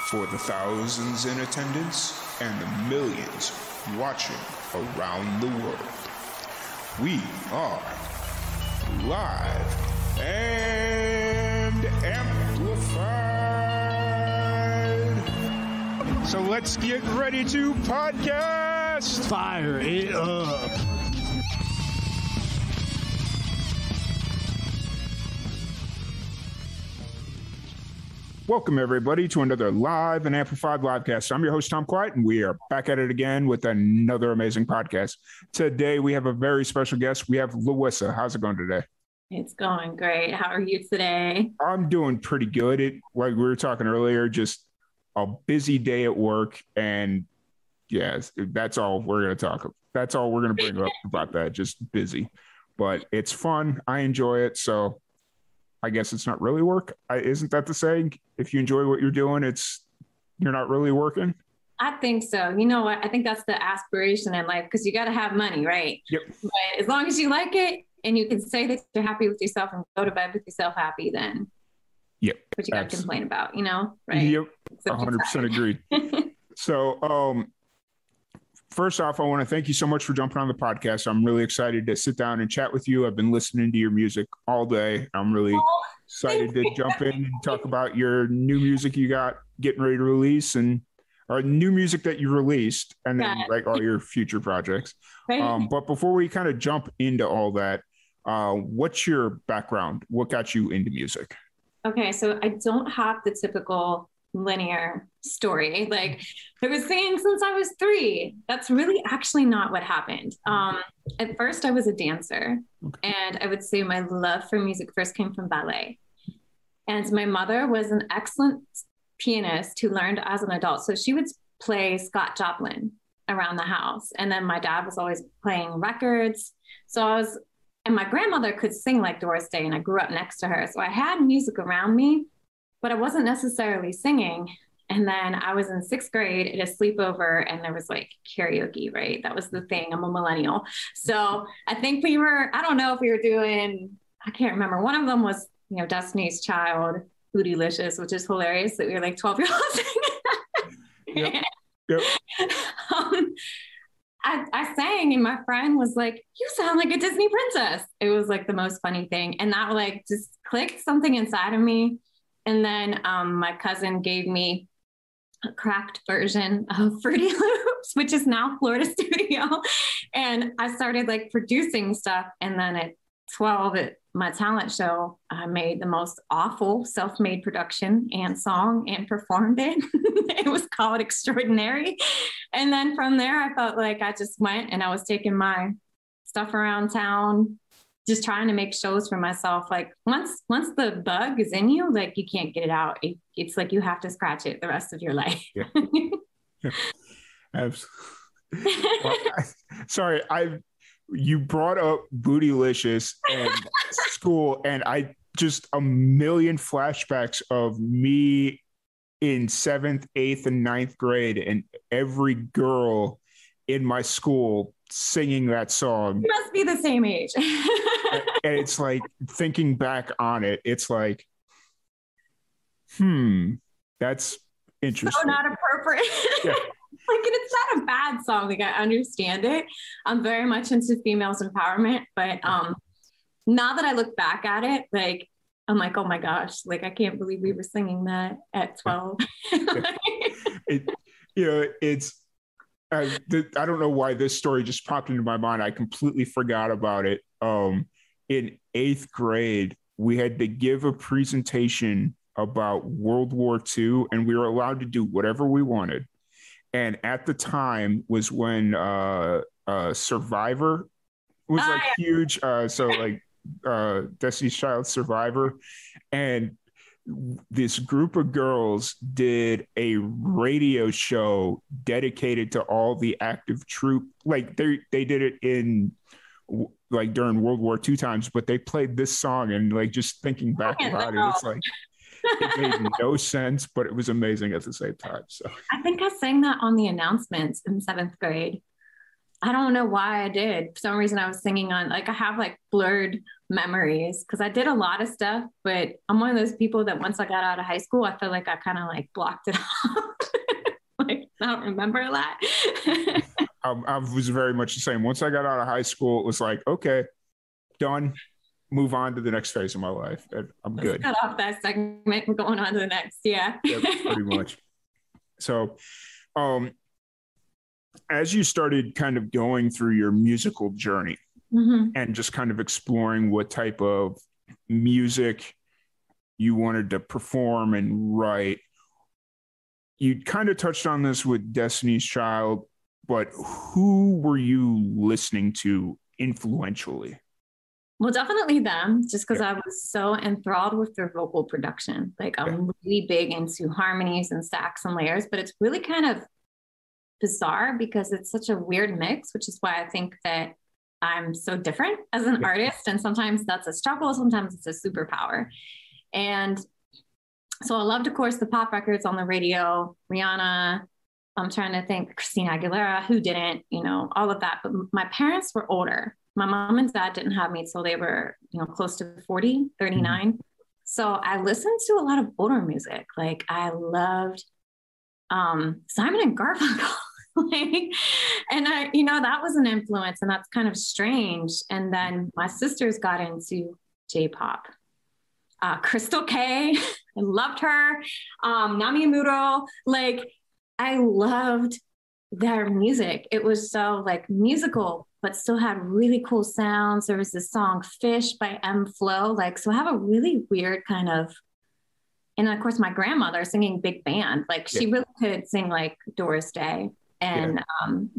For the thousands in attendance and the millions watching around the world, we are live and amplified. So let's get ready to podcast. Fire it up. Welcome, everybody, to another live and amplified livecast. I'm your host, Tom Quiet, and we are back at it again with another amazing podcast. Today, we have a very special guest. We have Louissa. How's it going today? It's going great. How are you today? I'm doing pretty good. Like we were talking earlier, just a busy day at work. And yes, that's all we're going to talk about. That's all we're going to bring up about that. Just busy. But it's fun. I enjoy it. So I guess it's not really work. Isn't that the saying? If you enjoy what you're doing, you're not really working. I think so. You know what? I think that's the aspiration in life because you got to have money, right? Yep. But as long as you like it and you can say that you're happy with yourself and go to bed with yourself happy, then yep. What you got to complain about, right? Yep. 100% agreed. So, first off, I want to thank you so much for jumping on the podcast. I'm really excited to sit down and chat with you. I've been listening to your music all day. I'm really excited to jump in and talk about your new music you got getting ready to release or new music that you released and then like all your future projects. Right. But before we kind of jump into all that, what's your background? What got you into music? Okay, so I don't have the typical linear story. Like I was singing since I was 3. That's really actually not what happened. At first I was a dancer, and I would say my love for music first came from ballet. And my mother was an excellent pianist who learned as an adult. So she would play Scott Joplin around the house. And then my dad was always playing records. And my grandmother could sing like Doris Day, and I grew up next to her. So I had music around me, but I wasn't necessarily singing. And then I was in 6th grade at a sleepover, and there was like karaoke, right? That was the thing. I'm a millennial. So I think I don't know if we were doing, I can't remember. One of them was, Destiny's Child, Bootylicious, which is hilarious that we were like 12-year-olds singing. Yep. I sang, and my friend was like, "You sound like a Disney princess." It was like the most funny thing. And that like just clicked something inside of me. And then my cousin gave me a cracked version of Fruity Loops, which is now Florida Studio. And I started like producing stuff. And then at 12 at my talent show, I made the most awful self-made production and song and performed it. It was called Extraordinary. And then from there, I felt like I just went and I was taking my stuff around town, just trying to make shows for myself. Like once the bug is in you, like you can't get it out. It's like you have to scratch it the rest of your life. Yeah. Absolutely. Sorry, you brought up Bootylicious and school, and I just a million flashbacks of me in 7th, 8th, and 9th grade, and every girl in my school singing that song. You must be the same age. And it's like thinking back on it, it's like, that's interesting. So not appropriate. Yeah. Like, and it's not a bad song. Like, I understand it. I'm very much into females empowerment, but now that I look back at it, like, I'm like, oh my gosh, like, I can't believe we were singing that at 12. I don't know why this story just popped into my mind. I completely forgot about it. In 8th grade, we had to give a presentation about World War II, and we were allowed to do whatever we wanted. And at the time was when Survivor was huge. Destiny's Child Survivor. And this group of girls did a radio show dedicated to all the active troop. Like they did it in like during World War II times, but they played this song, and like just thinking back about it, it's like it made no sense, but it was amazing at the same time. So I think I sang that on the announcements in 7th grade. I don't know why I did. For some reason I was singing on, like, I have like blurred memories because I did a lot of stuff, but I'm one of those people that once I got out of high school, I feel like I kind of like blocked it off. Like I don't remember a lot. I was very much the same. Once I got out of high school, it was like, okay, done. Move on to the next phase of my life. I'm good. Cut off that segment and going on to the next. Yeah. Yep, pretty much. So, as you started kind of going through your musical journey and just kind of exploring what type of music you wanted to perform and write, you kind of touched on this with Destiny's Child, but who were you listening to influentially? Well, definitely them, just because I was so enthralled with their vocal production. Like I'm really big into harmonies and stacks and layers, but it's really kind of bizarre because it's such a weird mix, which is why I think that I'm so different as an artist. And sometimes that's a struggle. Sometimes it's a superpower. And so I loved, of course, the pop records on the radio, Rihanna. I'm trying to think, Christina Aguilera, who didn't, you know, all of that. But my parents were older. My mom and dad didn't have me till they were, you know, close to 40, 39. So I listened to a lot of older music. Like I loved Simon and Garfunkel. And I, you know, that was an influence and that's kind of strange. And then my sisters got into J-pop. Crystal K, I loved her. Nami Amuro, like I loved their music. It was so like musical, but still had really cool sounds. There was this song Fish by M Flo. Like, so I have a really weird kind of, and of course my grandmother singing big band, like she really could sing like Doris Day and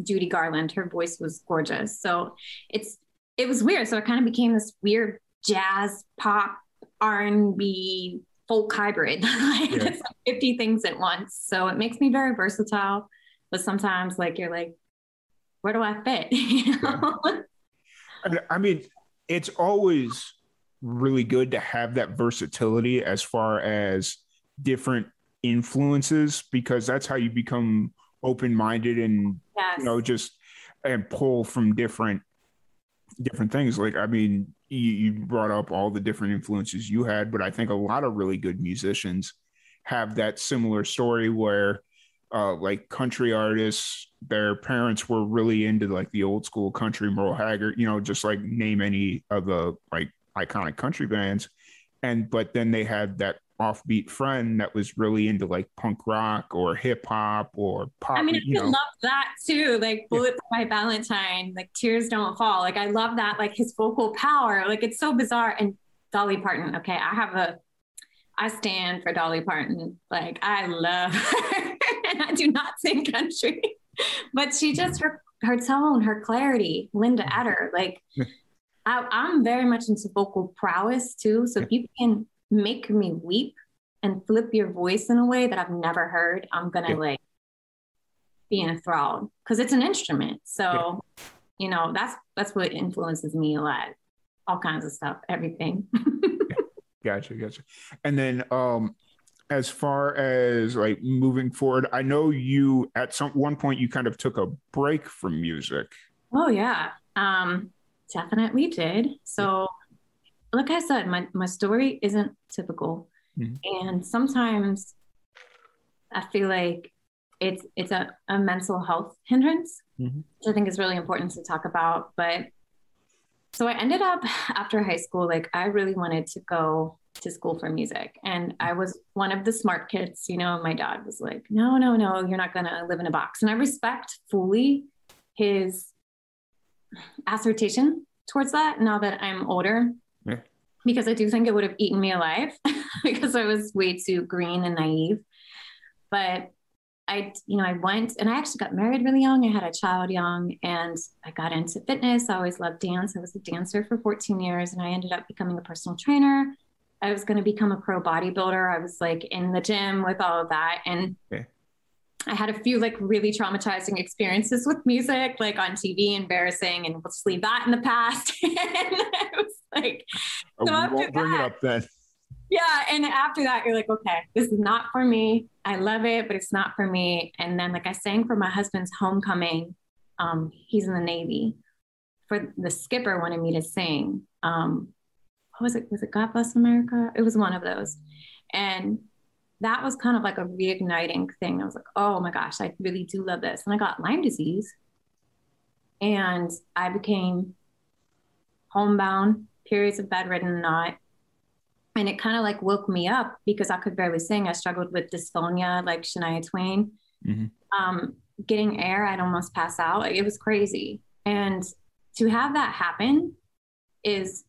Judy Garland. Her voice was gorgeous. So it was weird. So it kind of became this weird jazz pop R&B folk hybrid, like it's like 50 things at once. So it makes me very versatile, but sometimes like you're like, where do I fit? You know? I mean, it's always really good to have that versatility as far as different influences, because that's how you become open-minded and you know, just and pull from different things. Like, I mean, you brought up all the different influences you had, but I think a lot of really good musicians have that similar story where like country artists, their parents were really into like the old school country, Merle Haggard, you know, just like name any of the like iconic country bands. But then they had that offbeat friend that was really into like punk rock or hip hop or pop. I mean, I love that too. Like Bullet by Valentine, like Tears Don't Fall. Like I love that, like his vocal power, like it's so bizarre. And Dolly Parton. Okay. I stand for Dolly Parton. Like I love her. And I do not sing country, but she just, her tone, her clarity, Linda Eder, like I'm very much into vocal prowess too. So if you can make me weep and flip your voice in a way that I've never heard, I'm going to like be enthralled because it's an instrument. So, you know, that's what influences me a lot. All kinds of stuff, everything. Gotcha. And then, as far as like moving forward, I know you at one point you kind of took a break from music. Oh yeah. Definitely did. So like I said, my story isn't typical. And sometimes I feel like it's a mental health hindrance, which I think is really important to talk about. But so I ended up after high school, like I really wanted to go to school for music. And I was one of the smart kids, you know, my dad was like, no, you're not going to live in a box. And I respect fully his assertion towards that now that I'm older, because I do think it would have eaten me alive because I was way too green and naive. But I went and I actually got married really young. I had a child young and I got into fitness. I always loved dance. I was a dancer for 14 years and I ended up becoming a personal trainer. I was going to become a pro bodybuilder. I was like in the gym with all of that. And I had a few like really traumatizing experiences with music, like on TV, embarrassing, and let's leave that in the past. And I was like, so we won't bring it up then. Yeah. And after that, you're like, okay, this is not for me. I love it, but it's not for me. And then like I sang for my husband's homecoming. He's in the Navy. For the skipper wanted me to sing. was it God Bless America? It was one of those. And that was kind of like a reigniting thing. I was like, oh my gosh, I really do love this. And I got Lyme disease and I became homebound, periods of bedridden and not. And it kind of like woke me up because I could barely sing. I struggled with dysphonia, like Shania Twain. Getting air, I'd almost pass out. Like, it was crazy. And to have that happen is,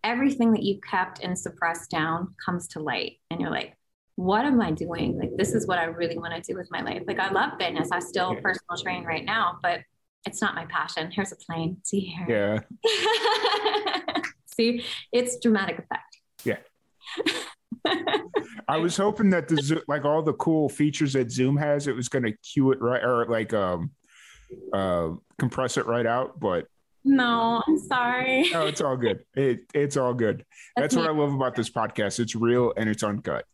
everything that you kept and suppressed down comes to light. And you're like, what am I doing? Like, this is what I really want to do with my life. Like, I love fitness. I still personal train right now, but it's not my passion. Here's a plane. See here. Yeah. See, it's dramatic effect. Yeah. I was hoping that like all the cool features that Zoom has, it was going to cue it right, or like compress it right out, but no, I'm sorry. No, it's all good. It's all good. That's what I love about this podcast. It's real and it's uncut.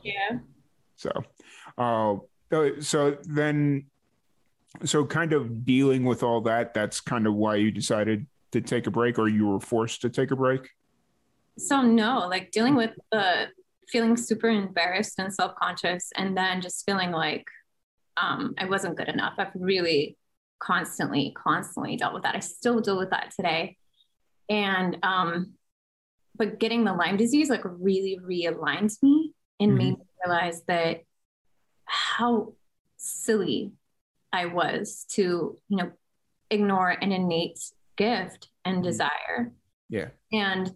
Yeah. So kind of dealing with all that, that's kind of why you decided to take a break, or you were forced to take a break? So no, like dealing with feeling super embarrassed and self-conscious, and then just feeling like I wasn't good enough. I've really constantly dealt with that. I still deal with that today. And but getting the Lyme disease like really realigned me and made me realize that how silly I was to, ignore an innate gift and desire. Yeah. And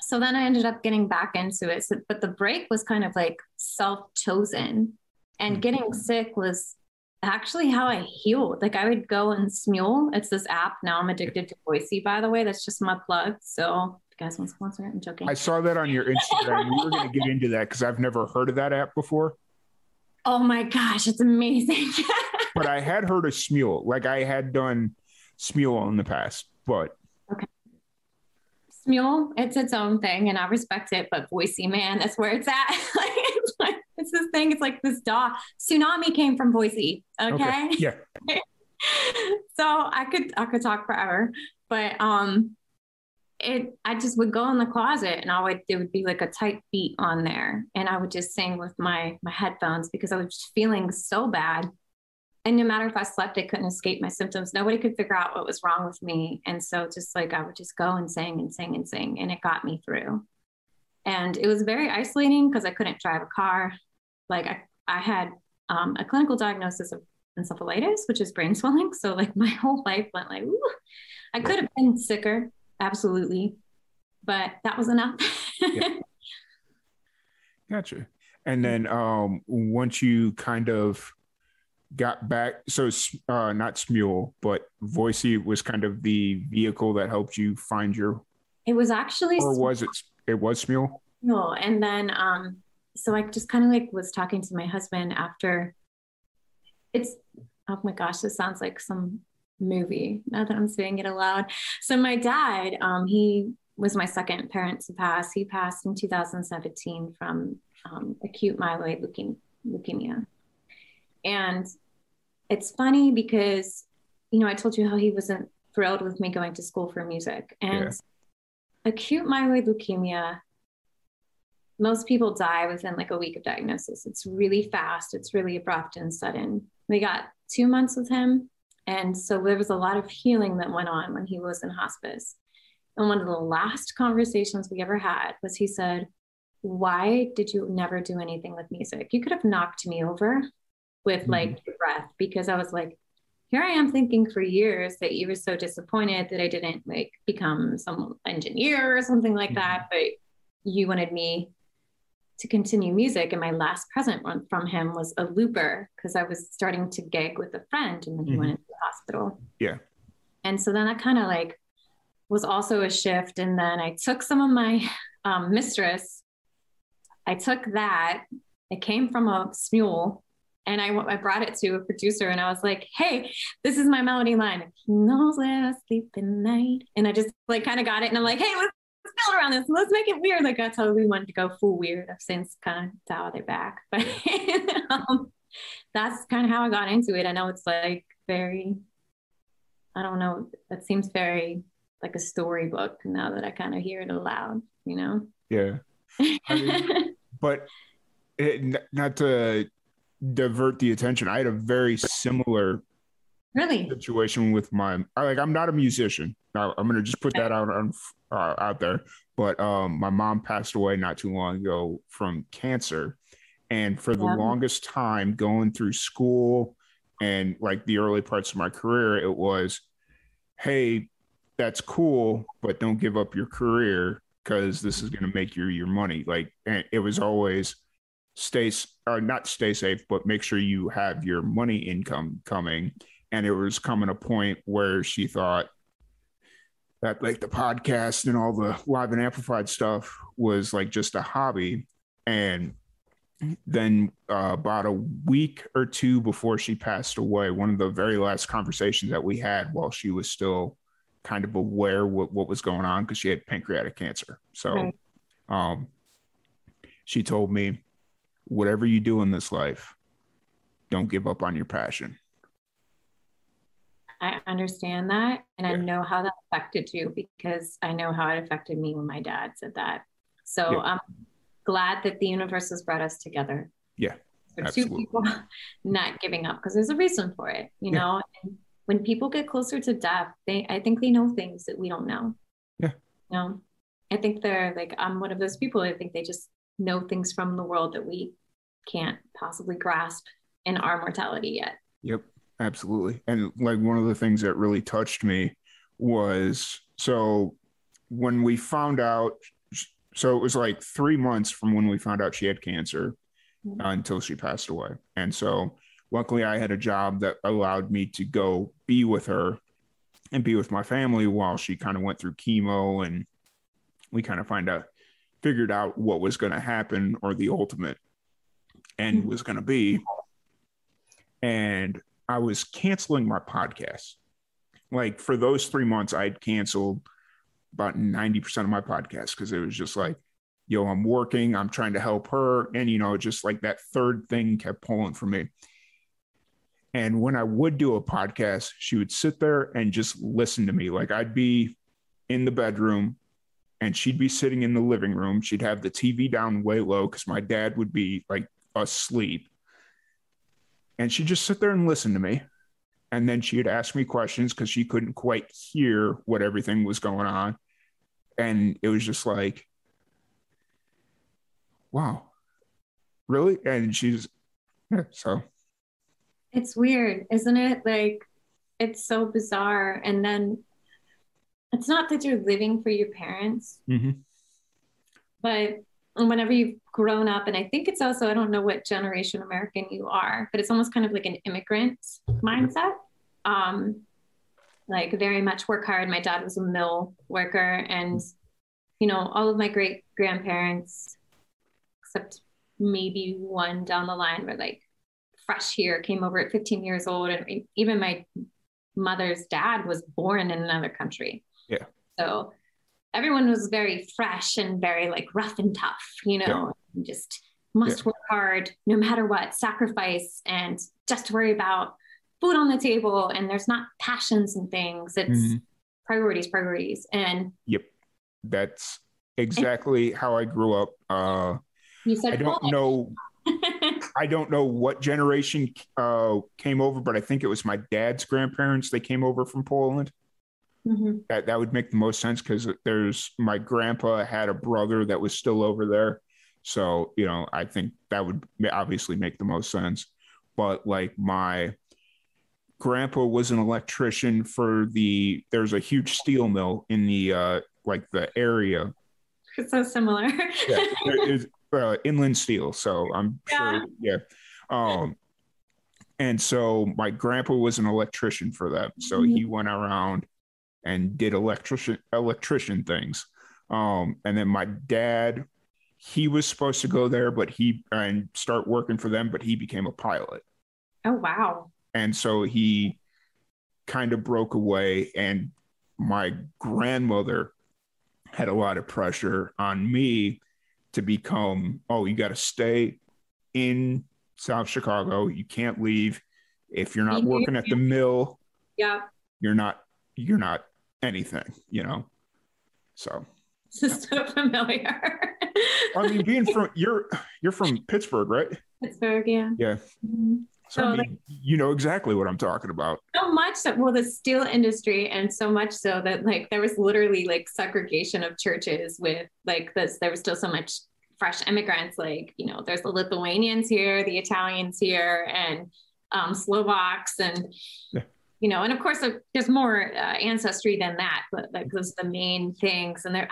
so then I ended up getting back into it. But the break was kind of like self-chosen, and getting sick was actually how I healed. Like, I would go and Smule. It's this app. Now I'm addicted to Louissa, by the way. That's just my plug. So if you guys want to sponsor it, I'm joking. I saw that on your Instagram. We were going to get into that because I've never heard of that app before. Oh my gosh, it's amazing. But I had heard of Smule. Like, I had done Smule in the past, but. Okay. Smule, it's its own thing, and I respect it, but Boise, man, that's where it's at. It's this thing. It's like this dog. Tsunami came from Boise. Okay. Yeah. So I could talk forever, but I just would go in the closet and it would be like a tight beat on there, and I would just sing with my headphones because I was just feeling so bad. And no matter if I slept, I couldn't escape my symptoms. Nobody could figure out what was wrong with me. And so just like, I would just go and sing and sing and sing, and it got me through. And it was very isolating because I couldn't drive a car. Like, I had a clinical diagnosis of encephalitis, which is brain swelling. So like my whole life went like, ooh, I could have been sicker. Absolutely. But that was enough. Yeah. Gotcha. And then once you kind of got back, so not Smule, but Voicey was kind of the vehicle that helped you find your. It was actually. Or was it? It was Smule. No, and then so I just kind of like was talking to my husband after. It's, oh my gosh, this sounds like some movie now that I'm saying it aloud. So my dad, he was my second parent to pass. He passed in 2017 from acute myeloid leukemia. And it's funny because, I told you how he wasn't thrilled with me going to school for music. And acute myeloid leukemia, most people die within like a week of diagnosis. It's really fast. It's really abrupt and sudden. We got 2 months with him. And so there was a lot of healing that went on when he was in hospice. And one of the last conversations we ever had was he said, "Why did you never do anything with music? You could have knocked me over with like your breath," because I was like, here I am thinking for years that you were so disappointed that I didn't like become some engineer or something like that, but you wanted me to continue music. And my last present from him was a looper because I was starting to gig with a friend, and then he went into the hospital. Yeah. And so then that kind of like was also a shift. And then I took some of my mistress. I took that. It came from a Smule. And I brought it to a producer, and I was like, "Hey, this is my melody line. He knows where I sleep at night." And I just like kind of got it. And I'm like, "Hey, let's build around this. Let's make it weird." Like I totally wanted to go full weird. I've since kind of dialed it back. But that's kind of how I got into it. I know it's like very I don't know. That seems very like a storybook now that I kind of hear it aloud, you know? Yeah. I mean, but not to divert the attention, I had a very similar Really? situation with I'm not a musician. I'm going to just put that out there. But my mom passed away not too long ago from cancer. And for the longest time going through school and like the early parts of my career, it was, hey, that's cool, but don't give up your career because this is going to make you your money. Like, and it was always not stay safe, but make sure you have your money income coming. And it was coming a point where she thought that like the podcast and all the live and amplified stuff was like just a hobby. And then about a week or two before she passed away, one of the very last conversations that we had while she was still kind of aware what was going on, because she had pancreatic cancer. So she told me, whatever you do in this life, don't give up on your passion. I understand that. And I know how that affected you, because I know how it affected me when my dad said that. So I'm glad that the universe has brought us together. Yeah. For two people not giving up, because there's a reason for it, you know? And when people get closer to death, I think they know things that we don't know. Yeah. You know, I think they're like, I'm one of those people. I think they just know things from the world that we can't possibly grasp in our mortality yet. Yep. Absolutely. And like one of the things that really touched me was, so when we found out, so it was like 3 months from when we found out she had cancer until she passed away. And so luckily I had a job that allowed me to go be with her and be with my family while she kind of went through chemo, and we kind of figured out what was going to happen, or the ultimate end was going to be. And I was canceling my podcast. Like for those 3 months, I'd canceled about 90% of my podcast, because it was just like, yo, I'm working, I'm trying to help her. And, you know, just like that third thing kept pulling for me. And when I would do a podcast, she would sit there and just listen to me. Like I'd be in the bedroom and she'd be sitting in the living room. She'd have the TV down way low because my dad would be like asleep. And she'd just sit there and listen to me. And then she'd ask me questions because she couldn't quite hear what everything was going on. And it was just like, wow, really? And so. It's weird, isn't it? Like, it's so bizarre. And then it's not that you're living for your parents, but whenever you've grown up, and I think it's also, I don't know what generation American you are, but it's almost kind of like an immigrant mindset. Like very much work hard. My dad was a mill worker, and, you know, all of my great grandparents, except maybe one down the line, were like fresh here, came over at 15 years old. And even my mother's dad was born in another country. Yeah. So everyone was very fresh and very like rough and tough, you know, just must work hard no matter what, sacrifice, and just worry about food on the table. And there's not passions and things. It's priorities. And that's exactly how I grew up. You said I don't know. I don't know what generation came over, but I think it was my dad's grandparents. They came over from Poland. That would make the most sense, because my grandpa had a brother that was still over there. So, you know, I think that would obviously make the most sense. But like my grandpa was an electrician there's a huge steel mill in the area. It's so similar. It's inland steel. So I'm sure. And so my grandpa was an electrician for them. So he went around and did electrician things. And then my dad, he was supposed to go there, and start working for them, but he became a pilot. Oh, wow. And so he kind of broke away, and my grandmother had a lot of pressure on me to become, you got to stay in South Chicago. You can't leave. If you're not working at the mill, you're not you're not anything, you know? So. This is so familiar. I mean, you're from Pittsburgh, right? Pittsburgh, yeah. Yeah. Mm-hmm. So I mean, you know exactly what I'm talking about. So much so, well, the steel industry, and so much so that like there was literally like segregation of churches with like this. There was still so much fresh immigrants. Like, you know, there's the Lithuanians here, the Italians here, and Slovaks, and you know, and of course there's more ancestry than that. But like those are the main things. And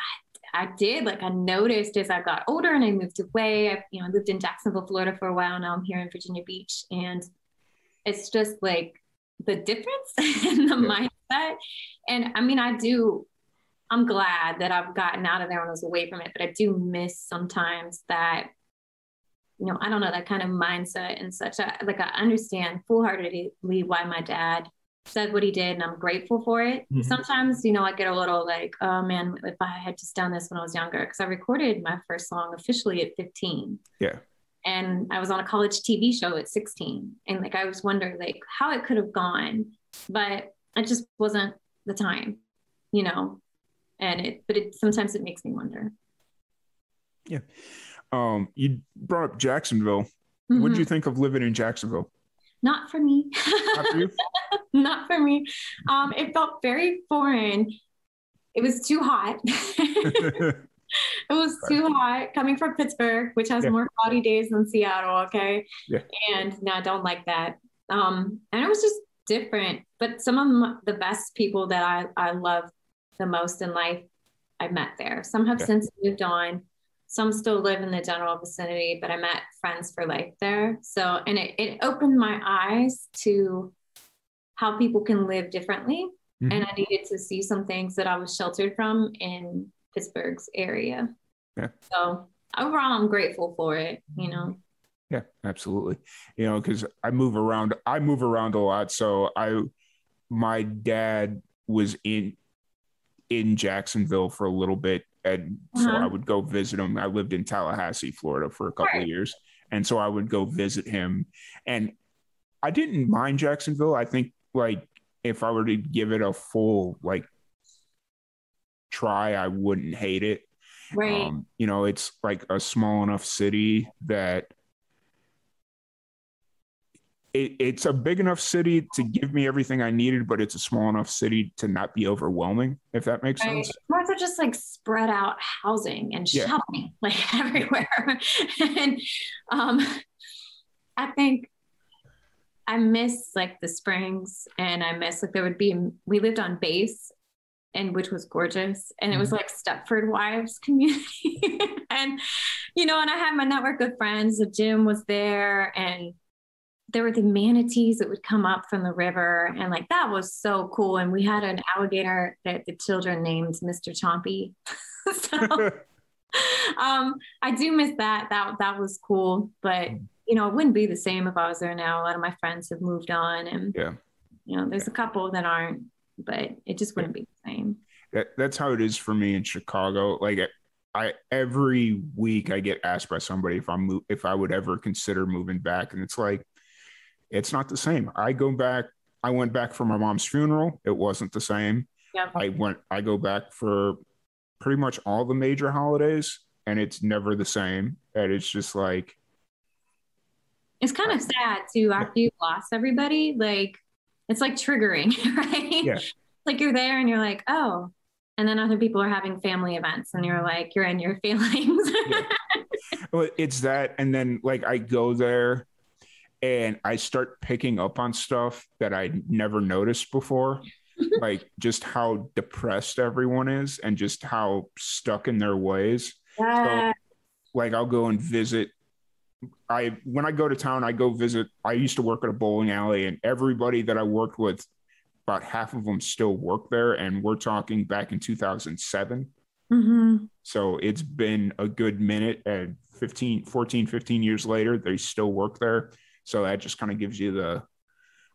I noticed as I got older and I moved away. I lived in Jacksonville, Florida for a while. Now I'm here in Virginia Beach, and it's just like the difference in the mindset. And I mean, I'm glad that I've gotten out of there and was away from it, but I do miss sometimes that, I don't know, that kind of mindset and such I understand full-heartedly why my dad said what he did, and I'm grateful for it. Mm-hmm. Sometimes, I get a little like, oh man, if I had just done this when I was younger, because I recorded my first song officially at 15. Yeah. And I was on a college TV show at 16. And like, I was wondering like how it could have gone, but it just wasn't the time, but sometimes it makes me wonder. Yeah. You brought up Jacksonville. Mm-hmm. What did you think of living in Jacksonville? Not for me. Not for you? Not for me. It felt very foreign. It was too hot. It was too hot coming from Pittsburgh, which has more cloudy days than Seattle. Okay. Yeah. And no, I don't like that. And it was just different, but some of the best people that I love the most in life, I met there. Some have since moved on. Some still live in the general vicinity, but I met friends for life there. So, and it opened my eyes to how people can live differently. Mm-hmm. And I needed to see some things that I was sheltered from in Pittsburgh's area. Yeah. So overall, I'm grateful for it, Yeah, absolutely. Because I move around a lot. So my dad was in Jacksonville for a little bit. And so I would go visit him. I lived in Tallahassee, Florida for a couple of years. And so I would go visit him. And I didn't mind Jacksonville. I think like if I were to give it a full like try, I wouldn't hate it. Right. It's like a small enough city that it's a big enough city to give me everything I needed, but it's a small enough city to not be overwhelming, if that makes sense. More so just like spread out housing and shopping like everywhere. And I think I miss like the Springs, and I miss like we lived on base, and which was gorgeous. And it was like Stepford Wives community. And, and I had my network of friends. The gym was there, and there were the manatees that would come up from the river. And like, that was so cool. And we had an alligator that the children named Mr. Chompy. So I do miss that. That was cool. But, it wouldn't be the same if I was there now. A lot of my friends have moved on, and, there's a couple that aren't, but it just wouldn't be the same. That's how it is for me in Chicago. Like every week I get asked by somebody if I would ever consider moving back. And it's like, it's not the same. I went back for my mom's funeral. It wasn't the same. Yep. I go back for pretty much all the major holidays, and it's never the same. And it's just like, it's kind of sad too. After you've lost everybody, like it's like triggering, right? Yeah. Like you're there and you're like, oh, and then other people are having family events, and you're like, you're in your feelings. Yeah. Well, it's that. And then like I go there and I start picking up on stuff that I never noticed before, like just how depressed everyone is and just how stuck in their ways. So, like I'll go and visit. When I go to town, I go visit. I used to work at a bowling alley, and everybody that I worked with, about half of them still work there. And we're talking back in 2007. Mm-hmm. So it's been a good minute, and 15 years later, they still work there. So that just kind of gives you the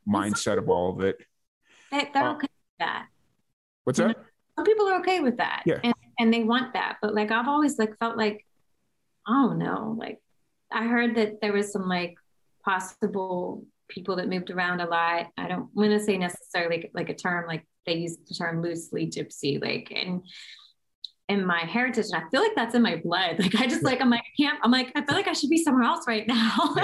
mindset of all of it. They're okay with that. What's that? Some people are okay with that. Yeah. And they want that. But like, I've always like felt like, I don't know, like I heard that there was some like possible people that moved around a lot. I don't want to say necessarily like a term, like they use the term loosely gypsy, like in my heritage. And I feel like that's in my blood. Like I just like, I'm like, I can't, I'm like, I feel like I should be somewhere else right now.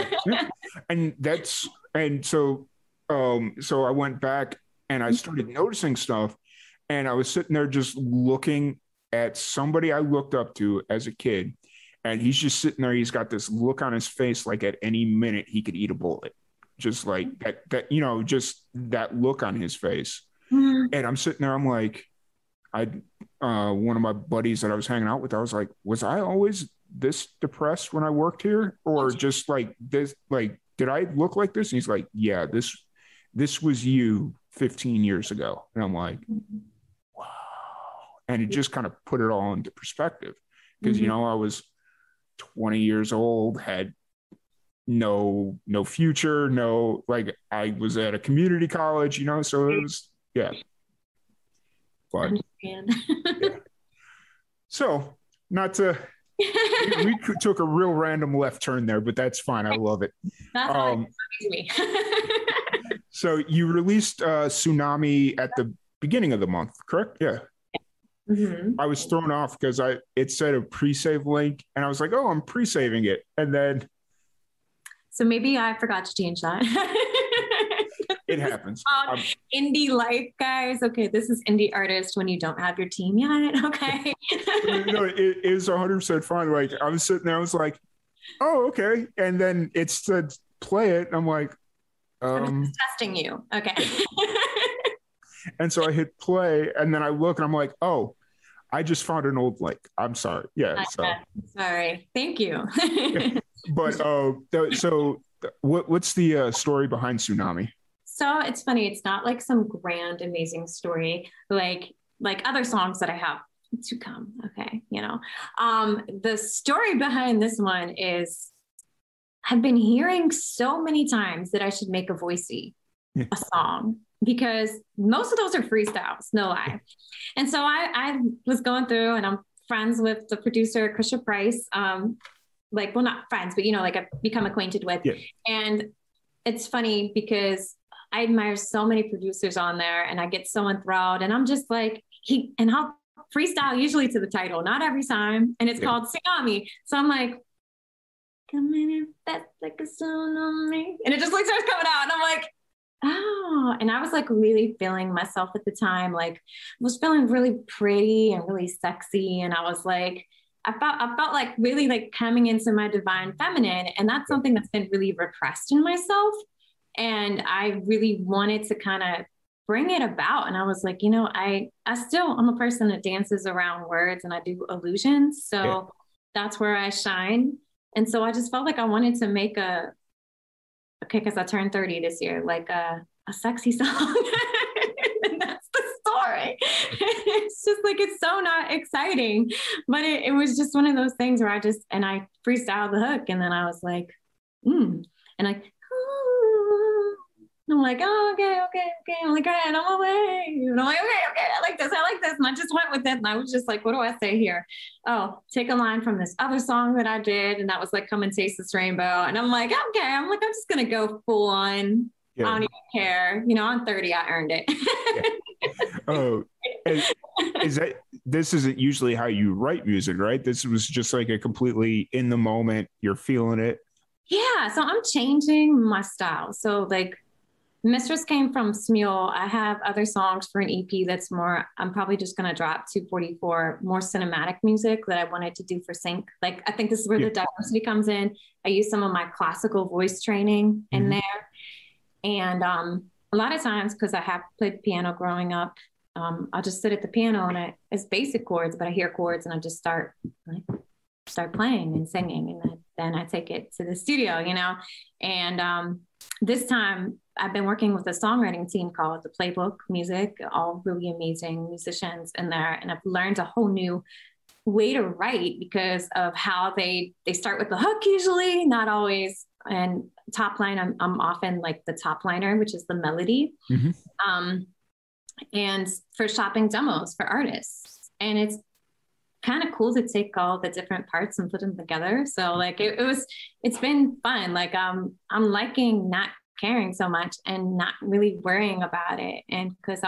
And so I went back and I started noticing stuff, and I was sitting there just looking at somebody I looked up to as a kid. And he's just sitting there. He's got this look on his face, like at any minute he could eat a bullet, just like that, you know, just that look on his face. And I'm sitting there. I'm like, one of my buddies that I was hanging out with, I was like, was I always this depressed when I worked here, or just like this? Like, did I look like this? And he's like, yeah, this was you 15 years ago. And I'm like, wow. And it just kind of put it all into perspective, because you know, I was 20 years old, had no future, no, like I was at a community college, you know, so it was, yeah. But yeah. So not to, we took a real random left turn there, but that's fine. I love it. That's me. So you released Tsunami at the beginning of the month, correct? Yeah. I was thrown off because it said a pre-save link, and I was like, oh, I'm pre-saving it. And then. So maybe I forgot to change that. It happens. Indie life, guys. Okay, this is indie artist when you don't have your team yet. Okay. No, it is 100% fine. Like I was sitting there, I was like, oh, okay. And then it said play it. And I'm like, I'm just testing you. Okay. And so I hit play, and then I look and I'm like, oh, I just found an old link. I'm sorry. Yeah. Sorry. Thank you. But so what's the story behind Tsunami? So it's funny. It's not like some grand, amazing story like other songs that I have to come. Okay. You know, the story behind this one is I've been hearing so many times that I should make a voicey, a song, because most of those are freestyles, no lie. And so I was going through, and I'm friends with the producer, Krisha Price. Like, well, not friends, but, you know, like I've become acquainted with. Yeah. And it's funny because I admire so many producers on there, and I get so enthralled, and I'm just like, I'll freestyle usually to the title, not every time. And it's called Tsunami. So I'm like, come in and fast like a tsunami. And it just like starts coming out. And I'm like, oh, and I was like really feeling myself at the time. Like I was feeling really pretty and really sexy. And I was like, I felt like really like coming into my divine feminine. And that's something that's been really repressed in myself. And I really wanted to kind of bring it about. And I was like, you know, I'm a person that dances around words, and I do illusions. So that's where I shine. And so I just felt like I wanted to make because I turned 30 this year, like a sexy song. And that's the story. It's just like, it's so not exciting, but it was just one of those things where I freestyled the hook, and then I was like, and I'm like, oh, okay. I'm like, all right, I'm away. And I'm like, okay, I like this. And I just went with it. And I was just like, what do I say here? Oh, take a line from this other song that I did. And that was like, come and taste this rainbow. And I'm like, okay. I'm just going to go full on. Yeah. I don't even care. You know, I'm 30. I earned it. Oh, this isn't usually how you write music, right? This was just like a completely in the moment. You're feeling it. Yeah. So I'm changing my style. So like, Mistress came from Smule. I have other songs for an EP that's more, I'm probably just going to drop 244, more cinematic music that I wanted to do for sync. Like, I think this is where the diversity comes in. I use some of my classical voice training in there. And a lot of times, because I have played piano growing up, I'll just sit at the piano, and it's basic chords, but I hear chords, and I just start playing and singing. And then I take it to the studio, you know? And this time, I've been working with a songwriting team called The Playbook Music, all really amazing musicians in there. And I've learned a whole new way to write because of how they start with the hook usually, not always. And top line, I'm often like the top liner, which is the melody. And for shopping demos for artists. And it's kind of cool to take all the different parts and put them together. So like it's been fun. Like I'm liking not caring so much and not really worrying about it. And because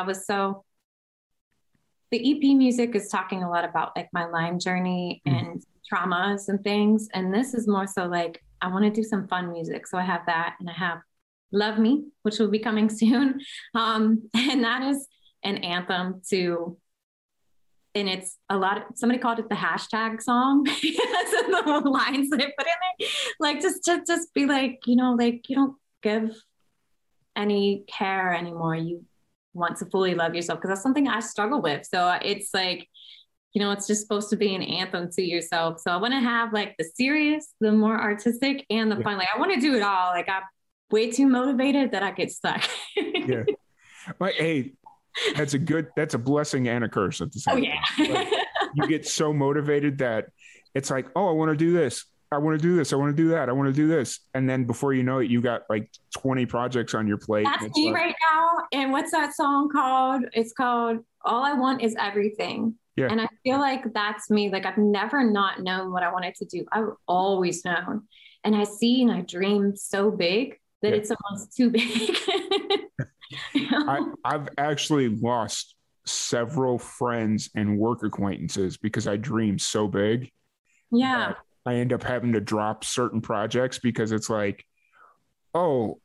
the EP music is talking a lot about like my Lyme journey and traumas and things. And this is more so like, I want to do some fun music. So I have that, and I have Love Me, which will be coming soon. And that is an anthem to, and it's somebody called it the hashtag song because of the lines they put in there. Like just be like, like you don't give any care anymore. You want to fully love yourself, because that's something I struggle with. So it's like, it's just supposed to be an anthem to yourself. So I want to have like the serious, the more artistic, and the fun. Like I want to do it all. Like I'm way too motivated that I get stuck. Yeah. Like, hey, that's a blessing and a curse at the same time. Like, you get so motivated that it's like, oh, I want to do this. I want to do this. I want to do that. I want to do this. And then before you know it, you got like 20 projects on your plate. That's me right now. And what's that song called? It's called All I Want Is Everything. Yeah. And I feel like that's me. Like I've never not known what I wanted to do. I've always known. And I see and I dream so big that it's almost too big. I've actually lost several friends and work acquaintances because I dream so big. Yeah. I end up having to drop certain projects because it's like, oh,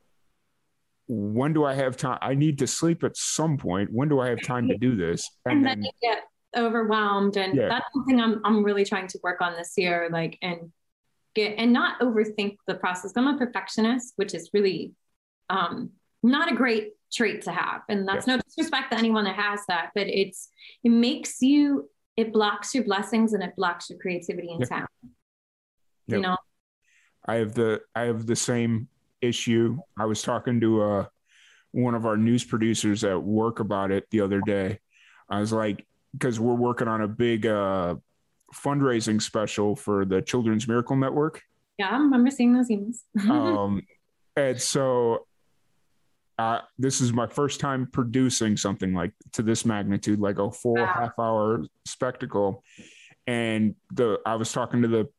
when do I have time? I need to sleep at some point. When do I have time to do this? And then you get overwhelmed. And that's something I'm really trying to work on this year, like, and not overthink the process. I'm a perfectionist, which is really not a great trait to have. And that's no disrespect to anyone that has that, but it blocks your blessings and it blocks your creativity and talent. Yep. I have the same issue. I was talking to one of our news producers at work about it the other day. I was like, because we're working on a big fundraising special for the Children's Miracle Network. Yeah, I remember seeing those emails. And so this is my first time producing something like to this magnitude, like a full half-hour spectacle. And I was talking to the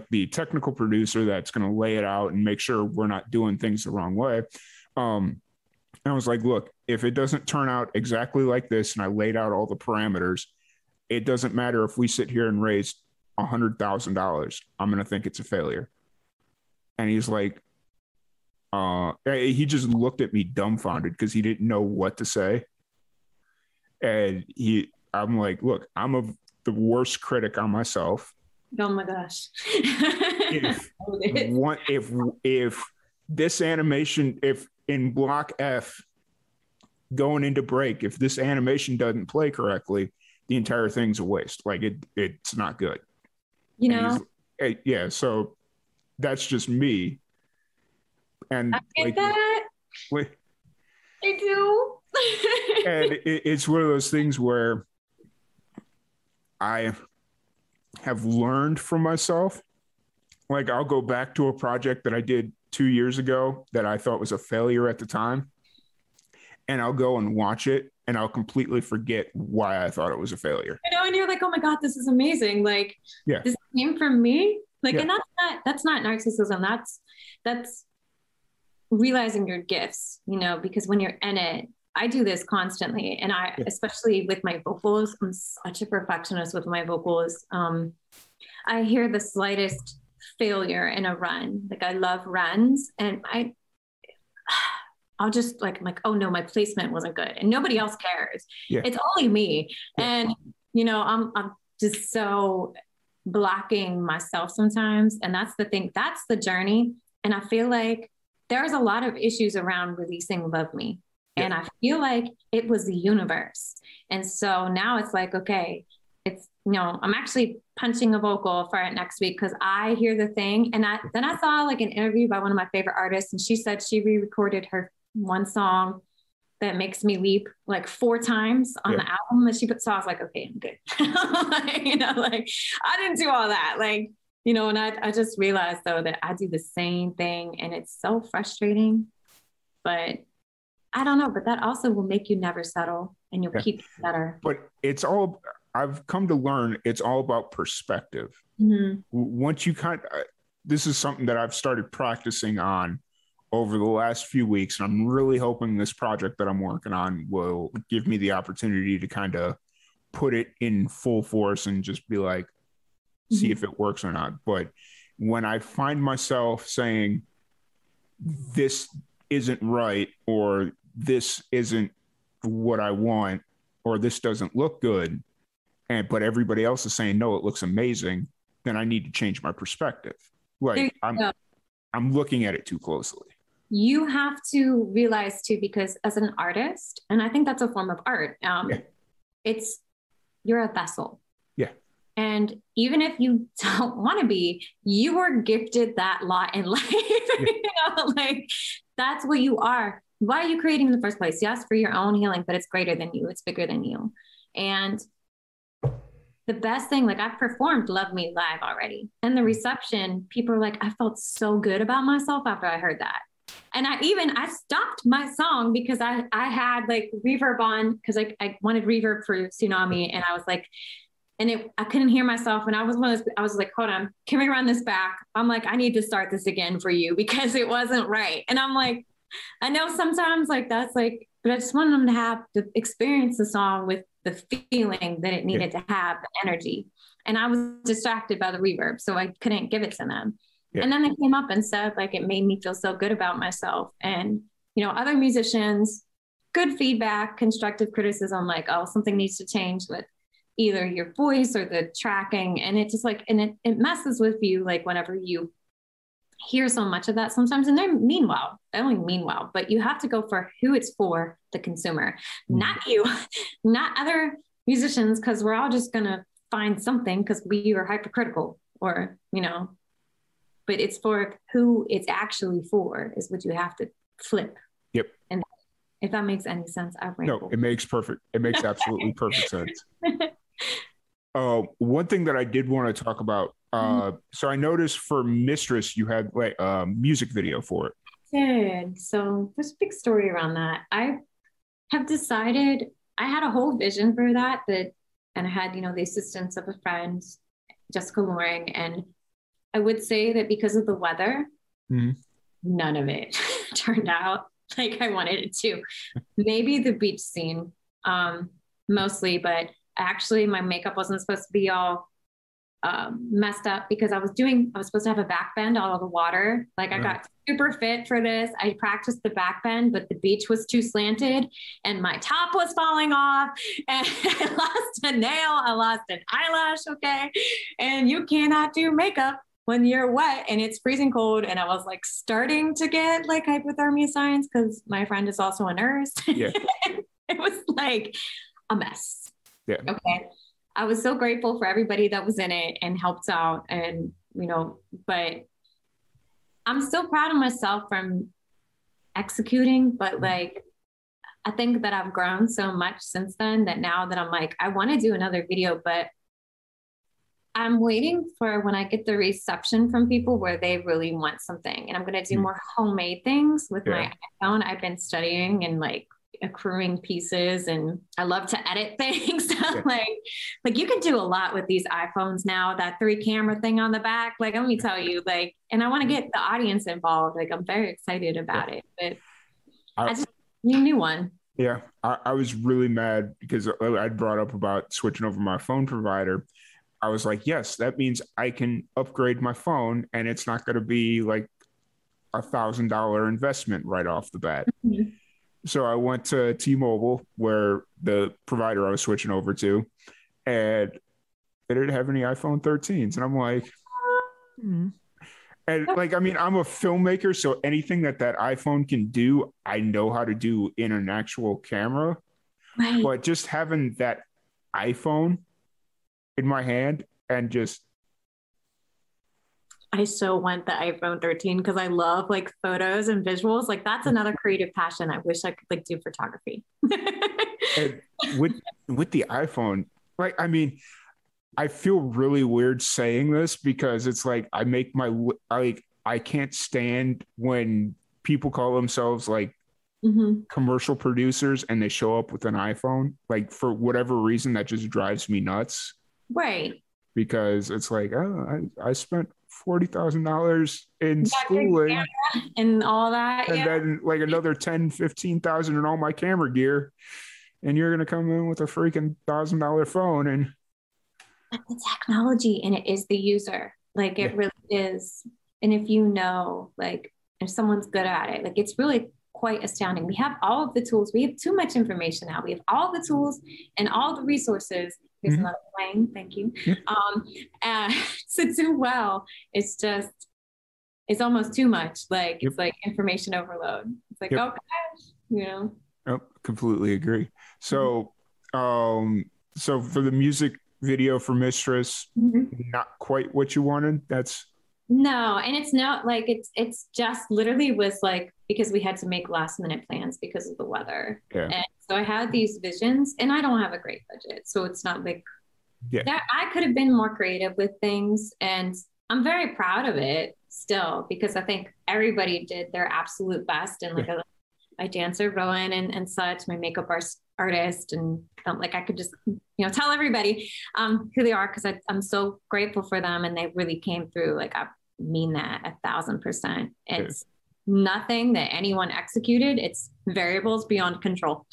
the technical producer that's going to lay it out and make sure we're not doing things the wrong way. And I was like, look, if it doesn't turn out exactly like this, and I laid out all the parameters, it doesn't matter if we sit here and raise $100,000. I'm going to think it's a failure. And he's like, he just looked at me dumbfounded because he didn't know what to say. And I'm like, look, I'm the worst critic on myself. Oh my gosh. if this animation, if in block F going into break, if this animation doesn't play correctly, the entire thing's a waste. Like it's not good. So that's just me. And I get that. I do. And it's one of those things where I have learned from myself. Like I'll go back to a project that I did 2 years ago that I thought was a failure at the time. And I'll go and watch it and I'll completely forget why I thought it was a failure. And you're like, oh my God, this is amazing. Like this came from me. Like, and that's not narcissism. That's realizing your gifts, because when you're in it, I do this constantly. And especially with my vocals, I'm such a perfectionist with my vocals. I hear the slightest failure in a run. Like I love runs and I'll just I'm like, oh no, my placement wasn't good and nobody else cares. Yeah. It's only me. Yeah. And, I'm just so blocking myself sometimes. And that's the thing, that's the journey. And I feel like there's a lot of issues around releasing Love Me. And I feel like it was the universe. And so now it's like, okay, it's, I'm actually punching a vocal for it next week because I hear the thing. And then I saw like an interview by one of my favorite artists. And she said she re-recorded her one song that makes me leap like 4 times on the album that she put. So I was like, okay, I'm good. I didn't do all that. And I just realized though that I do the same thing and it's so frustrating, but I don't know, but that also will make you never settle and you'll keep better. But I've come to learn it's all about perspective. Mm-hmm. Once you this is something that I've started practicing on over the last few weeks, and I'm really hoping this project that I'm working on will give me the opportunity to kind of put it in full force and just be like, see if it works or not. But when I find myself saying this isn't right, or this isn't what I want, or this doesn't look good, but everybody else is saying, no, it looks amazing, then I need to change my perspective. Like I'm looking at it too closely. You have to realize too, because as an artist, and I think that's a form of art, you're a vessel. Yeah. And even if you don't want to be, you are gifted that lot in life. You know, like that's what you are. Why are you creating in the first place? Yes, for your own healing, but it's greater than you. It's bigger than you. And the best thing, like I've performed Love Me Live already. And the reception, people are like, I felt so good about myself after I heard that. And I stopped my song because I had like reverb on, because I wanted reverb for Tsunami. And I was like, I couldn't hear myself. And I was like, hold on, can we run this back? I'm like, I need to start this again for you because it wasn't right. And I'm like, I know sometimes like that's like, but I just wanted them to have to experience the song with the feeling that it needed to have, the energy. And I was distracted by the reverb, so I couldn't give it to them. Yeah. And then they came up and said, like, it made me feel so good about myself. And, you know, other musicians, good feedback, constructive criticism, like, oh, something needs to change with either your voice or the tracking. And it just like, and it messes with you, like whenever you hear so much of that sometimes, and they only mean well, but you have to go for who it's for, the consumer, not you, not other musicians, because we're all just going to find something because we are hypercritical, or, you know, but it's for who it's actually for is what you have to flip. Yep. And if that makes any sense, No, it makes absolutely perfect sense. One thing that I did want to talk about, so I noticed for Mistress, you had like a music video for it. Did. So there's a big story around that. I have decided, I had a whole vision for that, and I had, you know, the assistance of a friend, Jessica Loring, and I would say that because of the weather, none of it turned out like I wanted it to. Maybe the beach scene, mostly, but actually my makeup wasn't supposed to be all messed up because I was supposed to have a back bend out of the water. Like I got super fit for this. I practiced the back bend, but the beach was too slanted and my top was falling off and I lost a nail. I lost an eyelash. Okay. And you cannot do makeup when you're wet and it's freezing cold. And I was like starting to get like hypothermia signs because my friend is also a nurse. Yeah. It was like a mess. Yeah. Okay. I was so grateful for everybody that was in it and helped out, and, you know, but I'm still proud of myself from executing, but like, I think that I've grown so much since then that now that I'm like, I want to do another video, but I'm waiting for when I get the reception from people where they really want something, and I'm going to do more homemade things with my iPhone. I've been studying and like accruing pieces, and I love to edit things. So like you can do a lot with these iPhones now, that 3-camera thing on the back, like, let me tell you, like, and I want to get the audience involved. Like, I'm very excited about it, but I just need a new one. Yeah. I was really mad because I brought up about switching over my phone provider. I was like, yes, that means I can upgrade my phone and it's not going to be like $1,000 investment right off the bat. Mm-hmm. So I went to T-Mobile, where the provider I was switching over to, and they didn't have any iPhone 13s. And I'm like, and like, I mean, I'm a filmmaker, so anything that iPhone can do, I know how to do in an actual camera. Right. But just having that iPhone in my hand and just, I so want the iPhone 13 because I love like photos and visuals. Like that's another creative passion. I wish I could like do photography. And with the iPhone, like, I mean, I feel really weird saying this because it's like I can't stand when people call themselves like commercial producers and they show up with an iPhone. Like for whatever reason, that just drives me nuts. Right. Because it's like, oh, I spent $40,000 in schooling and all that. And then like another 10, 15,000 in all my camera gear. And you're going to come in with a freaking $1,000 phone. And the technology, and it is the user. Like it really is. And if you know, like if someone's good at it, like it's really quite astounding. We have all of the tools. We have too much information now. We have all the tools and all the resources. Here's another plane. Thank you. To do well, it's almost too much. Like it's like information overload. It's like, oh gosh, you know. Oh, completely agree. So, so for the music video for Mistress, not quite what you wanted. No, and it's not like it's just literally was like, because we had to make last minute plans because of the weather. And so I had these visions, and I don't have a great budget. So it's not like that. I could have been more creative with things, and I'm very proud of it still, because I think everybody did their absolute best. And like my dancer, Rowan, and such, my makeup artist, and like I could just, tell everybody who they are, because I'm so grateful for them, and they really came through. Like I mean that 1,000%. It's nothing that anyone executed. It's variables beyond control.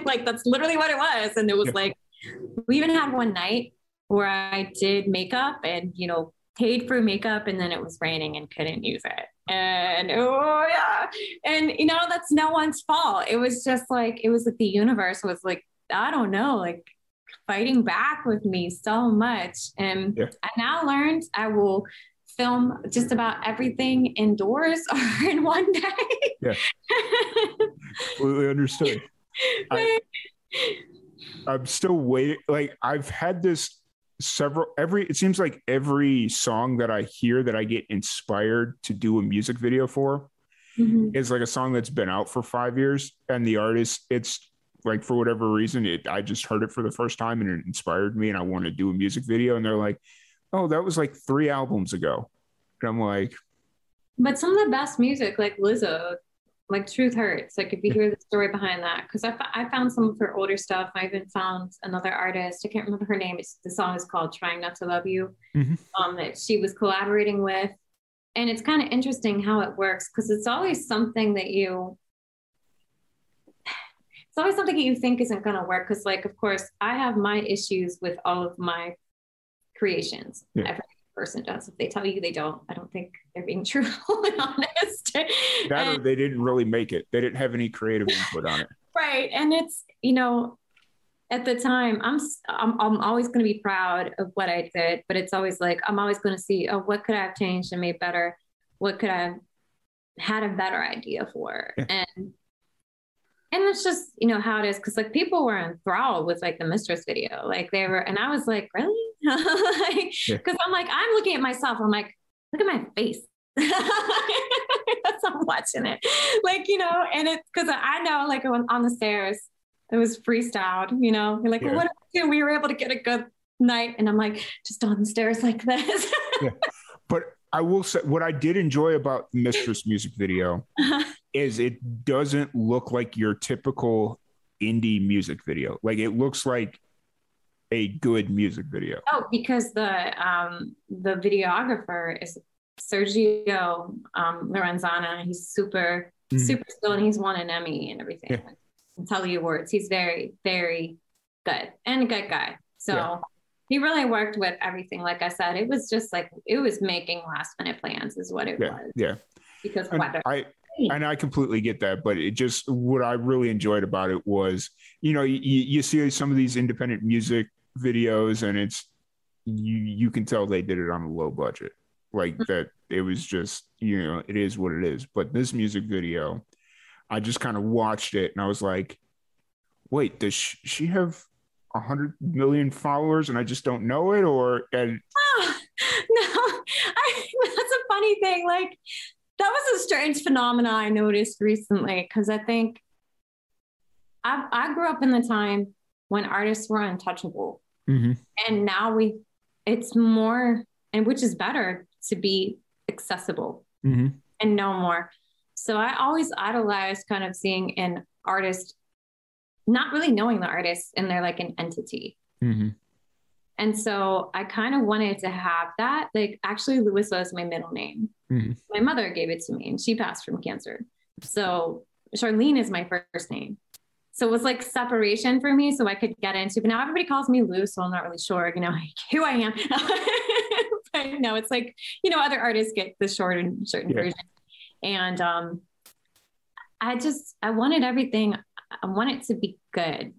Like that's literally what it was. And it was like, we even had one night where I did makeup and, paid for makeup, and then it was raining and couldn't use it. And and that's no one's fault. It was just like, it was like the universe was like, I don't know, like fighting back with me so much. And I now learned I will film just about everything indoors or in one day. Completely understood. I'm still waiting. Like I've had this it seems like every song that I hear that I get inspired to do a music video for is like a song that's been out for 5 years, and the artist, it's like, for whatever reason, I just heard it for the first time and it inspired me and I want to do a music video. And they're like, oh, that was like 3 albums ago. And I'm like, but some of the best music, like Lizzo, like Truth Hurts, like if you hear the story behind that, because I found some of her older stuff. I even found another artist, I can't remember her name. The song is called Trying Not to Love You, that she was collaborating with. And it's kind of interesting how it works, because it's always something that you think isn't going to work. Because like, of course, I have my issues with all of my creations. Every person does. If they tell you they don't, I don't think they're being truthful and honest. Or they didn't really make it. They didn't have any creative input on it. Right. And it's, at the time, I'm always going to be proud of what I did, but it's always like, I'm always going to see, oh, what could I have changed and made better? What could I have had a better idea for? And it's just, how it is. Cause like people were enthralled with like the Mistress video, like they were, and I was like, really? Cause I'm like, I'm looking at myself. I'm like, look at my face. As I'm watching it, like, and it's cause I know like on the stairs, it was freestyled, you're like, well, what if we were able to get a good night? And I'm like, just on the stairs like this. But I will say what I did enjoy about the Mistress music video is it doesn't look like your typical indie music video. Like it looks like a good music video. Oh, because the videographer is Sergio Lorenzana. He's super skilled, and he's won an Emmy and everything. And Telly Awards. He's very, very good and a good guy. So he really worked with everything. Like I said, it was just like, it was making last minute plans is what it was. Yeah. Because weather. And I completely get that, but it just, what I really enjoyed about it was, you see some of these independent music videos and it's, you can tell they did it on a low budget. Like that, it was just, it is what it is. But this music video, I just kind of watched it and I was like, wait, does she have 100 million followers and I just don't know it? Or no, that's a funny thing. Like that was a strange phenomenon I noticed recently, because I think I grew up in the time when artists were untouchable, and now it's more, and which is better, to be accessible and know more. So I always idolized kind of seeing an artist, not really knowing the artist, and they're like an entity. And so I kind of wanted to have that. Like, actually, Louissa is my middle name. Mhm. My mother gave it to me and she passed from cancer. So Charlene is my first name. So it was like separation for me so I could get into, but now everybody calls me Lou, so I'm not really sure, who I am. But no, it's like, other artists get the short and certain version. And I wanted everything. I want it to be good,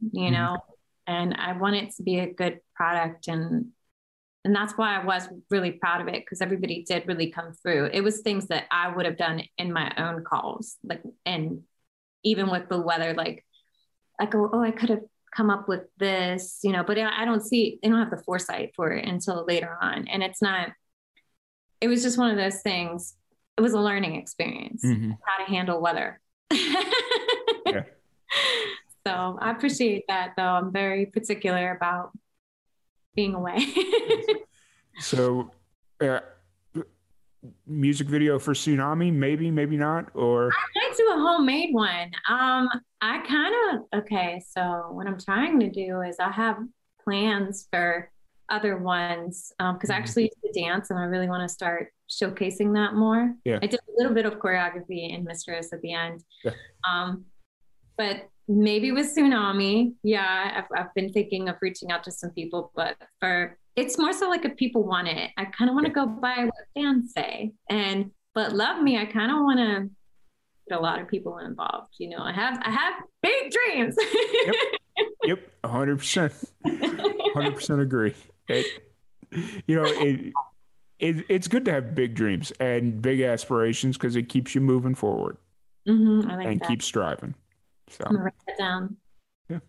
and I want it to be a good product. And that's why I was really proud of it, because everybody did really come through. It was things that I would have done in my own calls, like, and even with the weather, like I go, oh, I could have come up with this, but I don't have the foresight for it until later on. And it was just one of those things. It was a learning experience, how to handle weather. Yeah. So I appreciate that, though. I'm very particular about being away. So, music video for Tsunami, maybe not, or I might do a homemade one. So what I'm trying to do is I have plans for other ones, because I actually used to dance and I really want to start showcasing that more. Yeah. I did a little bit of choreography in Mistress at the end. Yeah. But maybe with Tsunami, I've been thinking of reaching out to some people, but it's more so like if people want it. I kind of want to go by what fans say. But Love Me, I kind of want to get a lot of people involved. I have big dreams. Yep. 100%. 100% agree. It's good to have big dreams and big aspirations because it keeps you moving forward and keep striving. So I'm gonna write that down.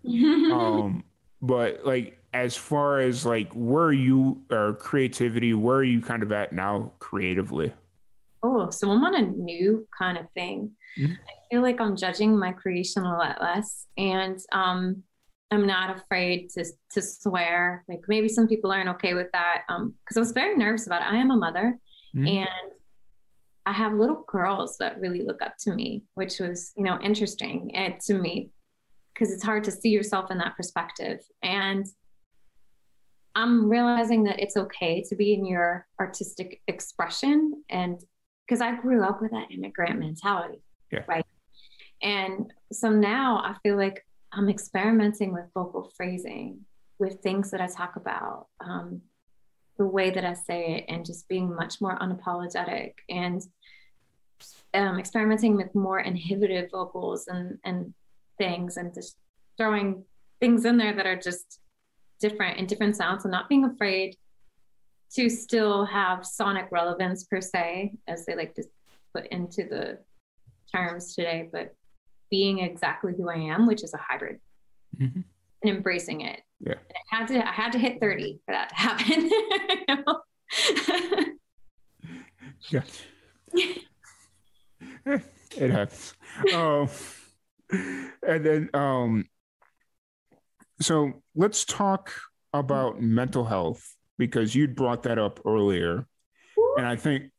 Yeah. But like, as far as like where you or creativity, where are you kind of at now creatively? Oh, so I'm on a new kind of thing. I feel like I'm judging my creation a lot less, and I'm not afraid to swear. Like, maybe some people aren't okay with that, because I was very nervous about it. I am a mother, and I have little girls that really look up to me, which was, interesting to me, because it's hard to see yourself in that perspective. And I'm realizing that it's okay to be in your artistic expression. And because I grew up with that immigrant mentality, right? And so now I feel like I'm experimenting with vocal phrasing, with things that I talk about, the way that I say it, and just being much more unapologetic, and experimenting with more inhibitive vocals and things, and just throwing things in there that are just different and different sounds, and not being afraid to still have sonic relevance per se, as they like to put into the terms today, but being exactly who I am, which is a hybrid, and embracing it. Yeah. And I had to hit 30 for that to happen. Yeah. It happens. And then, so let's talk about mental health, because you'd brought that up earlier. And I think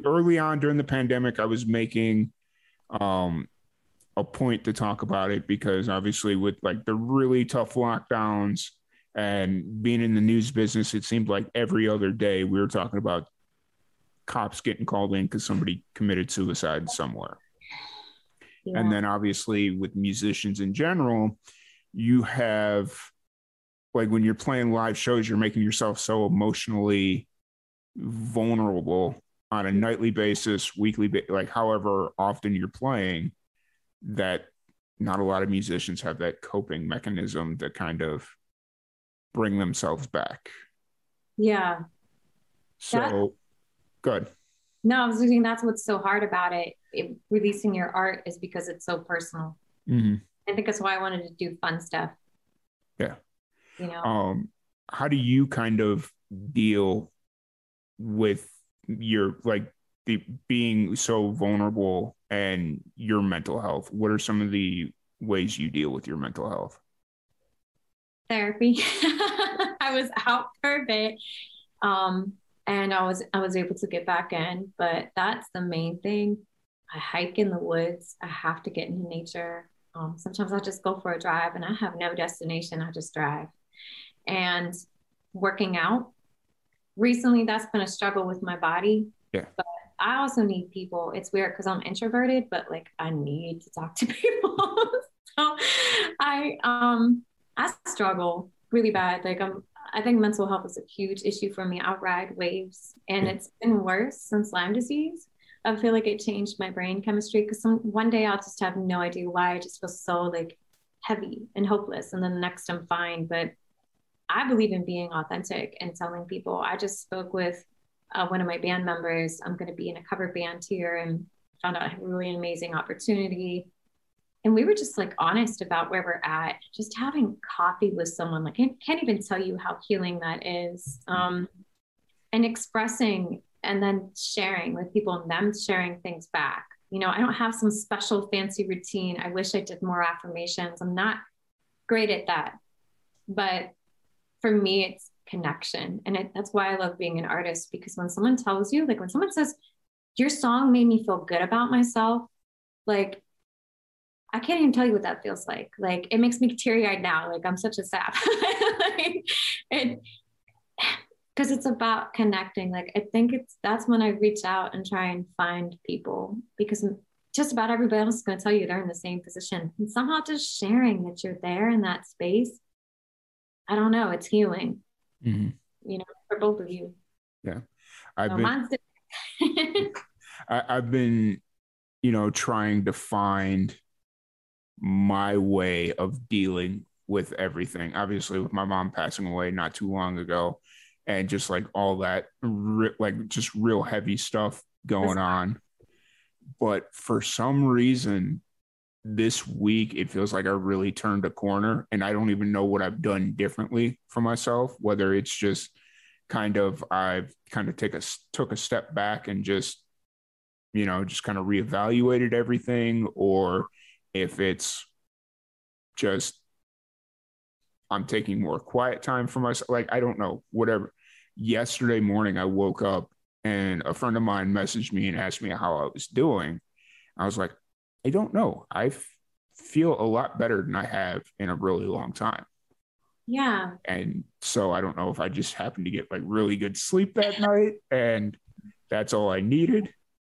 early on during the pandemic, I was making a point to talk about it, because obviously with like the really tough lockdowns and being in the news business, it seemed like every other day we were talking about cops getting called in because somebody committed suicide somewhere. Yeah. And then obviously with musicians in general, you have, like, when you're playing live shows, you're making yourself so emotionally vulnerable on a nightly basis, weekly, like however often you're playing, that not a lot of musicians have that coping mechanism to kind of bring themselves back. Yeah. So good. No, I was thinking that's what's so hard about it. Releasing your art is because it's so personal. I think that's why I wanted to do fun stuff. Yeah. How do you kind of deal with your, like, the being so vulnerable and your mental health? What are some of the ways you deal with your mental health? Therapy. I was out for a bit. And I was able to get back in, but that's the main thing. I hike in the woods. I have to get into nature. Sometimes I just go for a drive, and I have no destination. I just drive. And working out. Recently, that's been a struggle with my body. Yeah. But I also need people. It's weird because I'm introverted, but like I need to talk to people. So I struggle really bad. Like I think mental health is a huge issue for me. I ride waves, and it's been worse since Lyme disease. I feel like it changed my brain chemistry because one day I'll just have no idea why. I just feel so like heavy and hopeless, and then the next I'm fine. But I believe in being authentic and telling people. I just spoke with one of my band members. I'm going to be in a cover band here, and found out I have a really amazing opportunity. And we were just like honest about where we're at. Just having coffee with someone, like I can't even tell you how healing that is. And expressing and then sharing with people and them sharing things back. You know, I don't have some special fancy routine. I wish I did more affirmations. I'm not great at that. But for me, it's connection. And that's why I love being an artist, because when someone tells you, like when someone says, your song made me feel good about myself, like, I can't even tell you what that feels like. Like, it makes me teary eyed now. Like, I'm such a sap. Like, because it's about connecting. Like, I think that's when I reach out and try and find people, because just about everybody else is going to tell you they're in the same position. And somehow just sharing that you're there in that space, I don't know, it's healing, you know, for both of you. Yeah. I've been, you know, trying to find my way of dealing with everything. Obviously, with my mom passing away not too long ago, and just like all that, like just real heavy stuff going on. But for some reason, this week, it feels like I really turned a corner, and I don't even know what I've done differently for myself, whether it's just I've took a step back and just, you know, just kind of reevaluated everything, or if it's just I'm taking more quiet time for myself. Like, I don't know, whatever. Yesterday morning, I woke up and a friend of mine messaged me and asked me how I was doing. I was like, I don't know. I feel a lot better than I have in a really long time. Yeah. And so I don't know if I just happened to get like really good sleep that night, and that's all I needed.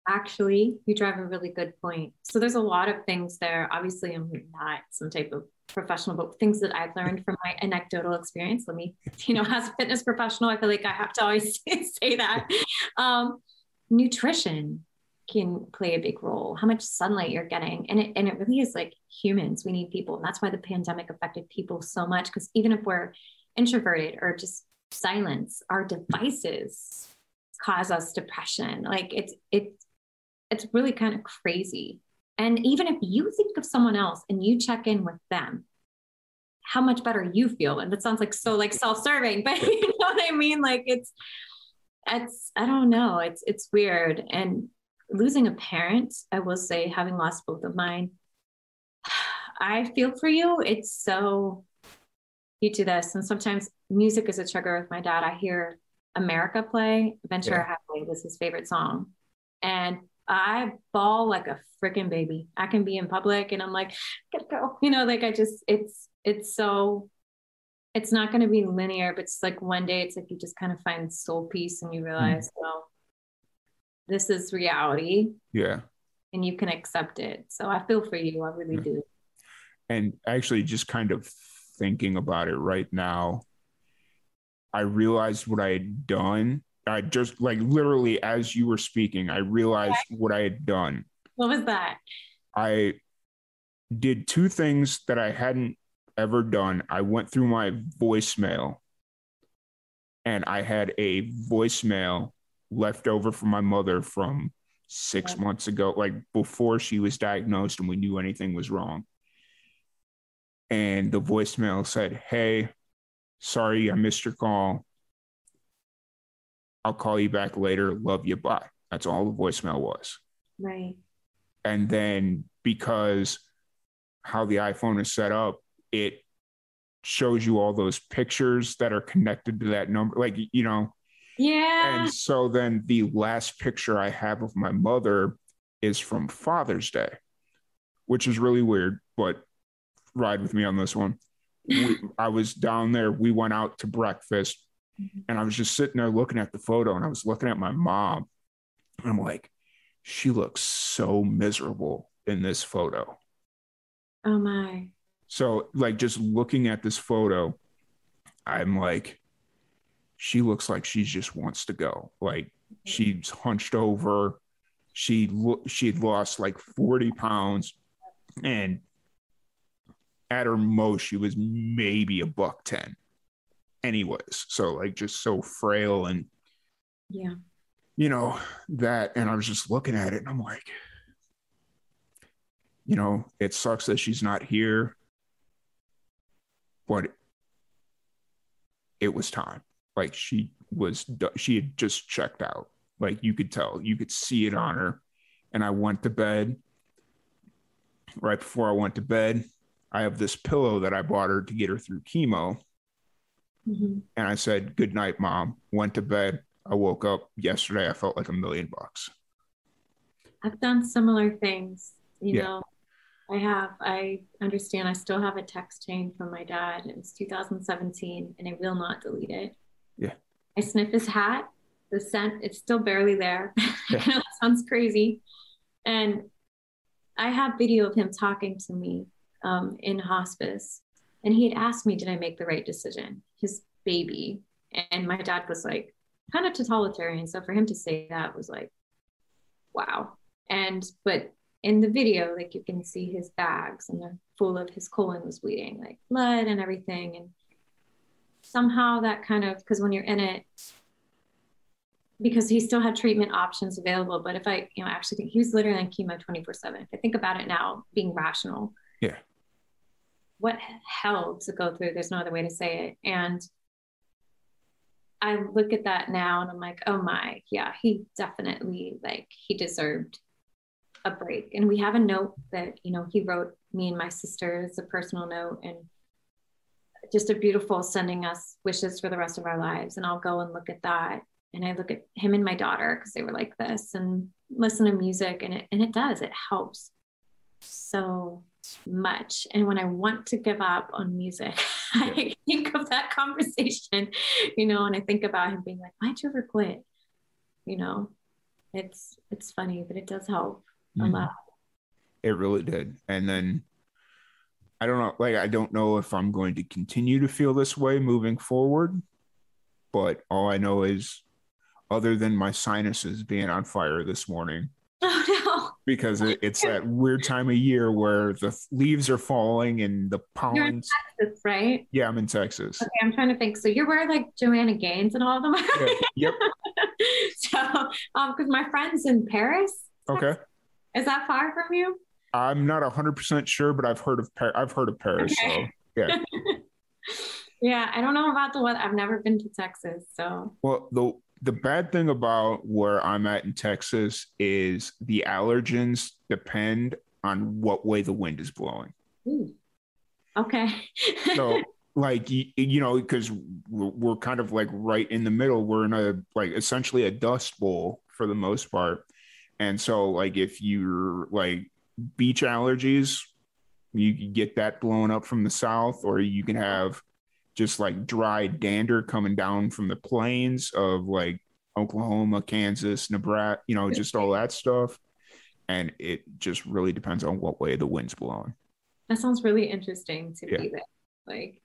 Actually, you drive a really good point. So there's a lot of things there. Obviously, I'm not some type of professional, but things that I've learned from my anecdotal experience. Let me, you know, as a fitness professional, I feel like I have to always say that. Nutrition can play a big role, how much sunlight you're getting. And it really is like humans, we need people. And that's why the pandemic affected people so much, because even if we're introverted or just silence, our devices cause us depression. Like it's really kind of crazy. And even if you think of someone else and you check in with them, how much better you feel. And that sounds like so like self-serving, but you know what I mean? Like it's, I don't know. It's weird. And losing a parent, I will say, having lost both of mine, I feel for you. It's so you do this. And sometimes music is a trigger with my dad. I hear America play. Ventura Hathaway was his favorite song. And I bawl like a freaking baby. I can be in public and I'm like, gotta go. You know, like it's so, it's not going to be linear, but it's like one day it's like you just kind of find soul peace and you realize, well, this is reality. Yeah. And you can accept it. So I feel for you. I really do. And actually just kind of thinking about it right now, I realized what I had done. I just like literally as you were speaking, I realized what I had done. What was that? I did two things that I hadn't ever done. I went through my voicemail and I had a voicemail left over from my mother from 6 months ago, like before she was diagnosed and we knew anything was wrong. And the voicemail said, "Hey, sorry, I missed your call. I'll call you back later. Love you. Bye." That's all the voicemail was. Right. And then because how the iPhone is set up, it shows you all those pictures that are connected to that number, like, you know. Yeah. And so then the last picture I have of my mother is from Father's Day, which is really weird, but ride with me on this one. I was down there. We went out to breakfast. And I was just sitting there looking at the photo, and I was looking at my mom, and I'm like, she looks so miserable in this photo. Oh my. So like just looking at this photo, I'm like, she looks like she just wants to go. Like she's hunched over. She'd lost like 40 pounds, and at her most, she was maybe $110. Anyways, so like just so frail, and yeah, that. And I was just looking at it, and I'm like, it sucks that she's not here, but it was time. Like she had just checked out. Like you could tell, you could see it on her. And I went to bed. Right before I went to bed, I have this pillow that I bought her to get her through chemo. And I said, good night, Mom. Went to bed. I woke up yesterday. I felt like $1 million. I've done similar things. You know, I understand. I still have a text chain from my dad. It was 2017, and I will not delete it. Yeah. I sniff his hat. The scent, it's still barely there. Yeah. I know it sounds crazy. And I have video of him talking to me in hospice. And he had asked me, did I make the right decision? His baby. And my dad was like, kind of totalitarian. So for him to say that was like, wow. But in the video, like you can see his bags, and they're full of, his colon was bleeding, like blood and everything. And somehow that kind of, because when you're in it, because he still had treatment options available. But if I, actually think he was literally on chemo 24/7. If I think about it now, being rational. Yeah. What hell to go through. There's no other way to say it. And I look at that now and I'm like, oh my, yeah, he definitely, like, he deserved a break. And we have a note that, he wrote me and my sister. It's a personal note, and just a beautiful, sending us wishes for the rest of our lives. And I'll go and look at that. And I look at him and my daughter, because they were like this, and listen to music, and it helps so much. And when I want to give up on music, I think of that conversation, and I think about him being like, why'd you ever quit? It's funny, but it does help a lot. It really did. And then I don't know, I don't know if I'm going to continue to feel this way moving forward, but all I know is, other than my sinuses being on fire this morning. Oh no. Because it's that weird time of year where the leaves are falling and the pollen. You're in Texas, right? Yeah, I'm in Texas. Okay, I'm trying to think. So you're where like Joanna Gaines and all of them are? Yeah. Yep. So, because my friend's in Paris. Okay. Is that far from you? I'm not 100% sure, but I've heard of Paris. Okay. So yeah. Yeah, I don't know about the weather. I've never been to Texas, so. Well, the bad thing about where I'm at in Texas is the allergens depend on what way the wind is blowing. Ooh. Okay. So because we're kind of like right in the middle. We're in essentially a dust bowl for the most part. And so like if you're like beach allergies, you can get that blown up from the south, or you can have just like dry dander coming down from the plains of like Oklahoma, Kansas, Nebraska, just all that stuff. And it just really depends on what way the wind's blowing. That sounds really interesting to be there. Like,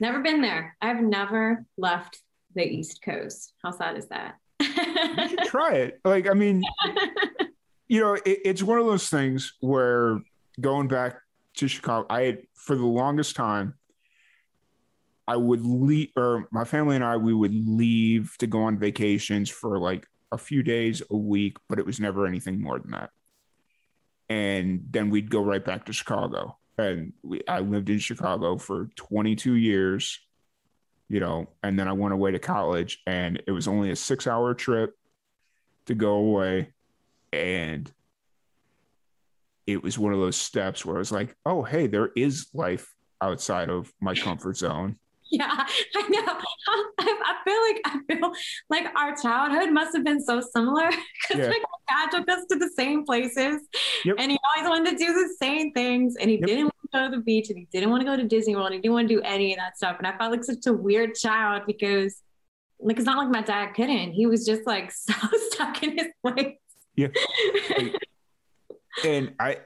never been there. I've never left the East Coast. How sad is that? You should try it. Like, I mean, it's one of those things where going back to Chicago, for the longest time, I would leave, or my family and we would leave to go on vacations for like a few days, a week, but it was never anything more than that. And then we'd go right back to Chicago. And I lived in Chicago for 22 years, and then I went away to college, and it was only a 6-hour trip to go away. And it was one of those steps where I was like, oh, hey, there is life outside of my comfort zone. Yeah, I know. I feel like our childhood must have been so similar, because my dad took us to the same places, and he always wanted to do the same things, and he didn't want to go to the beach, and he didn't want to go to Disney World, and he didn't want to do any of that stuff. And I felt like such a weird child, because like, it's not like my dad couldn't. He was just like so stuck in his ways. Yeah. And I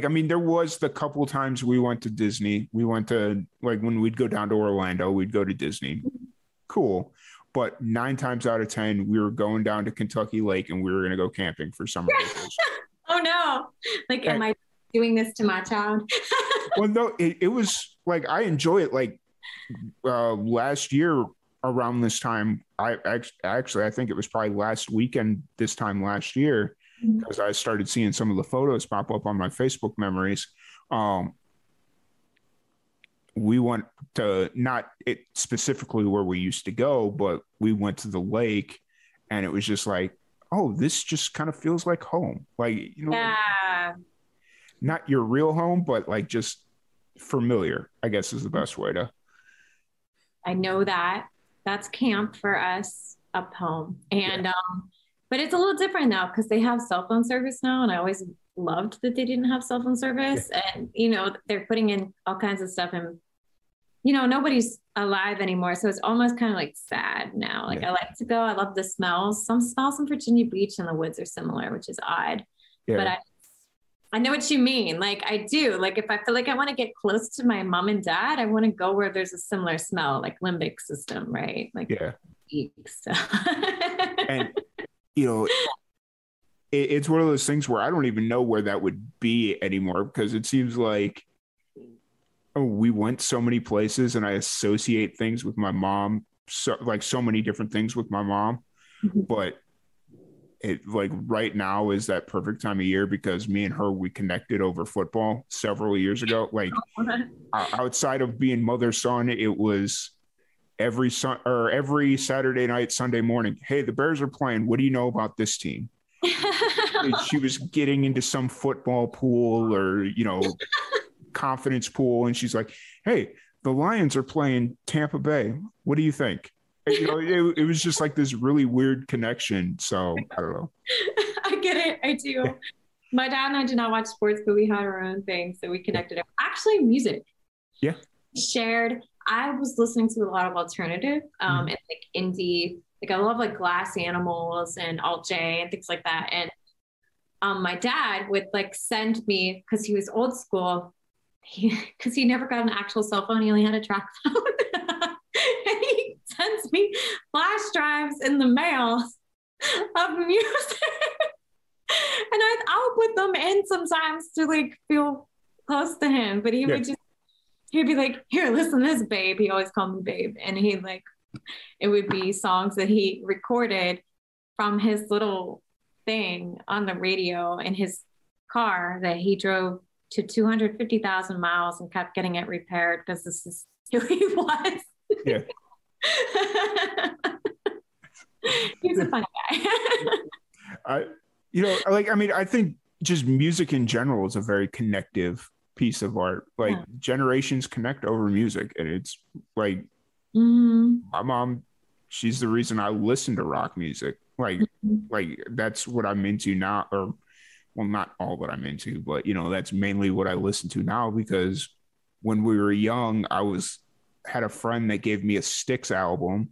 mean, there was the couple of times we went to Disney. We went to, like, when we'd go down to Orlando, we'd go to Disney. Cool. But 9 times out of 10, we were going down to Kentucky Lake and we were going to go camping for summer vacation. Oh no. Like, am I doing this to my child? Well, no, it was like, I enjoy it. Like, last year around this time, I think it was probably last weekend, this time last year, because I started seeing some of the photos pop up on my Facebook memories. We went to, not it specifically where we used to go, but we went to the lake, and it was just like, oh, this just kind of feels like home. Like, Yeah. not your real home, but like just familiar, I guess is the best way to. I know that's camp for us up home. And but it's a little different now because they have cell phone service now, and I always loved that they didn't have cell phone service. And they're putting in all kinds of stuff, and nobody's alive anymore, so it's almost kind of like sad now. Like, I like to go. I love the smells. Some smells in Virginia Beach and the woods are similar, which is odd. But I know what you mean. Like, I do. Like, if I feel like I want to get close to my mom and dad, I want to go where there's a similar smell, like limbic system, right? Like, so. And it's one of those things where I don't even know where that would be anymore, because it seems like, we went so many places, and I associate things with my mom, so many different things with my mom. But it, like, right now is that perfect time of year, because me and her, we connected over football several years ago. Like, outside of being mother-son, it was every Saturday night, Sunday morning. Hey, the Bears are playing. What do you know about this team? She was getting into some football pool or, confidence pool, and she's like, hey, the Lions are playing Tampa Bay. What do you think? It was just like this really weird connection. So I don't know. I get it. I do. My dad and I did not watch sports, but we had our own thing, so we connected. Actually, music. Yeah. Shared. I was listening to a lot of alternative and like indie. Like, I love like Glass Animals and Alt J and things like that. And my dad would like send me, because he was old school, because he never got an actual cell phone. He only had a track phone. And he sends me flash drives in the mail of music. And I'll put them in sometimes to like feel close to him. But he'd be like, here, listen to this, babe. He always called me babe. And it would be songs that he recorded from his little thing on the radio in his car that he drove to 250,000 miles and kept getting it repaired, because this is who he was. Yeah. He's a funny guy. I think just music in general is a very connective piece of art. Like, generations connect over music, and it's like, my mom, she's the reason I listen to rock music. Like that's what I'm into now, or well, not all that I'm into, but that's mainly what I listen to now, because when we were young, had a friend that gave me a Styx album,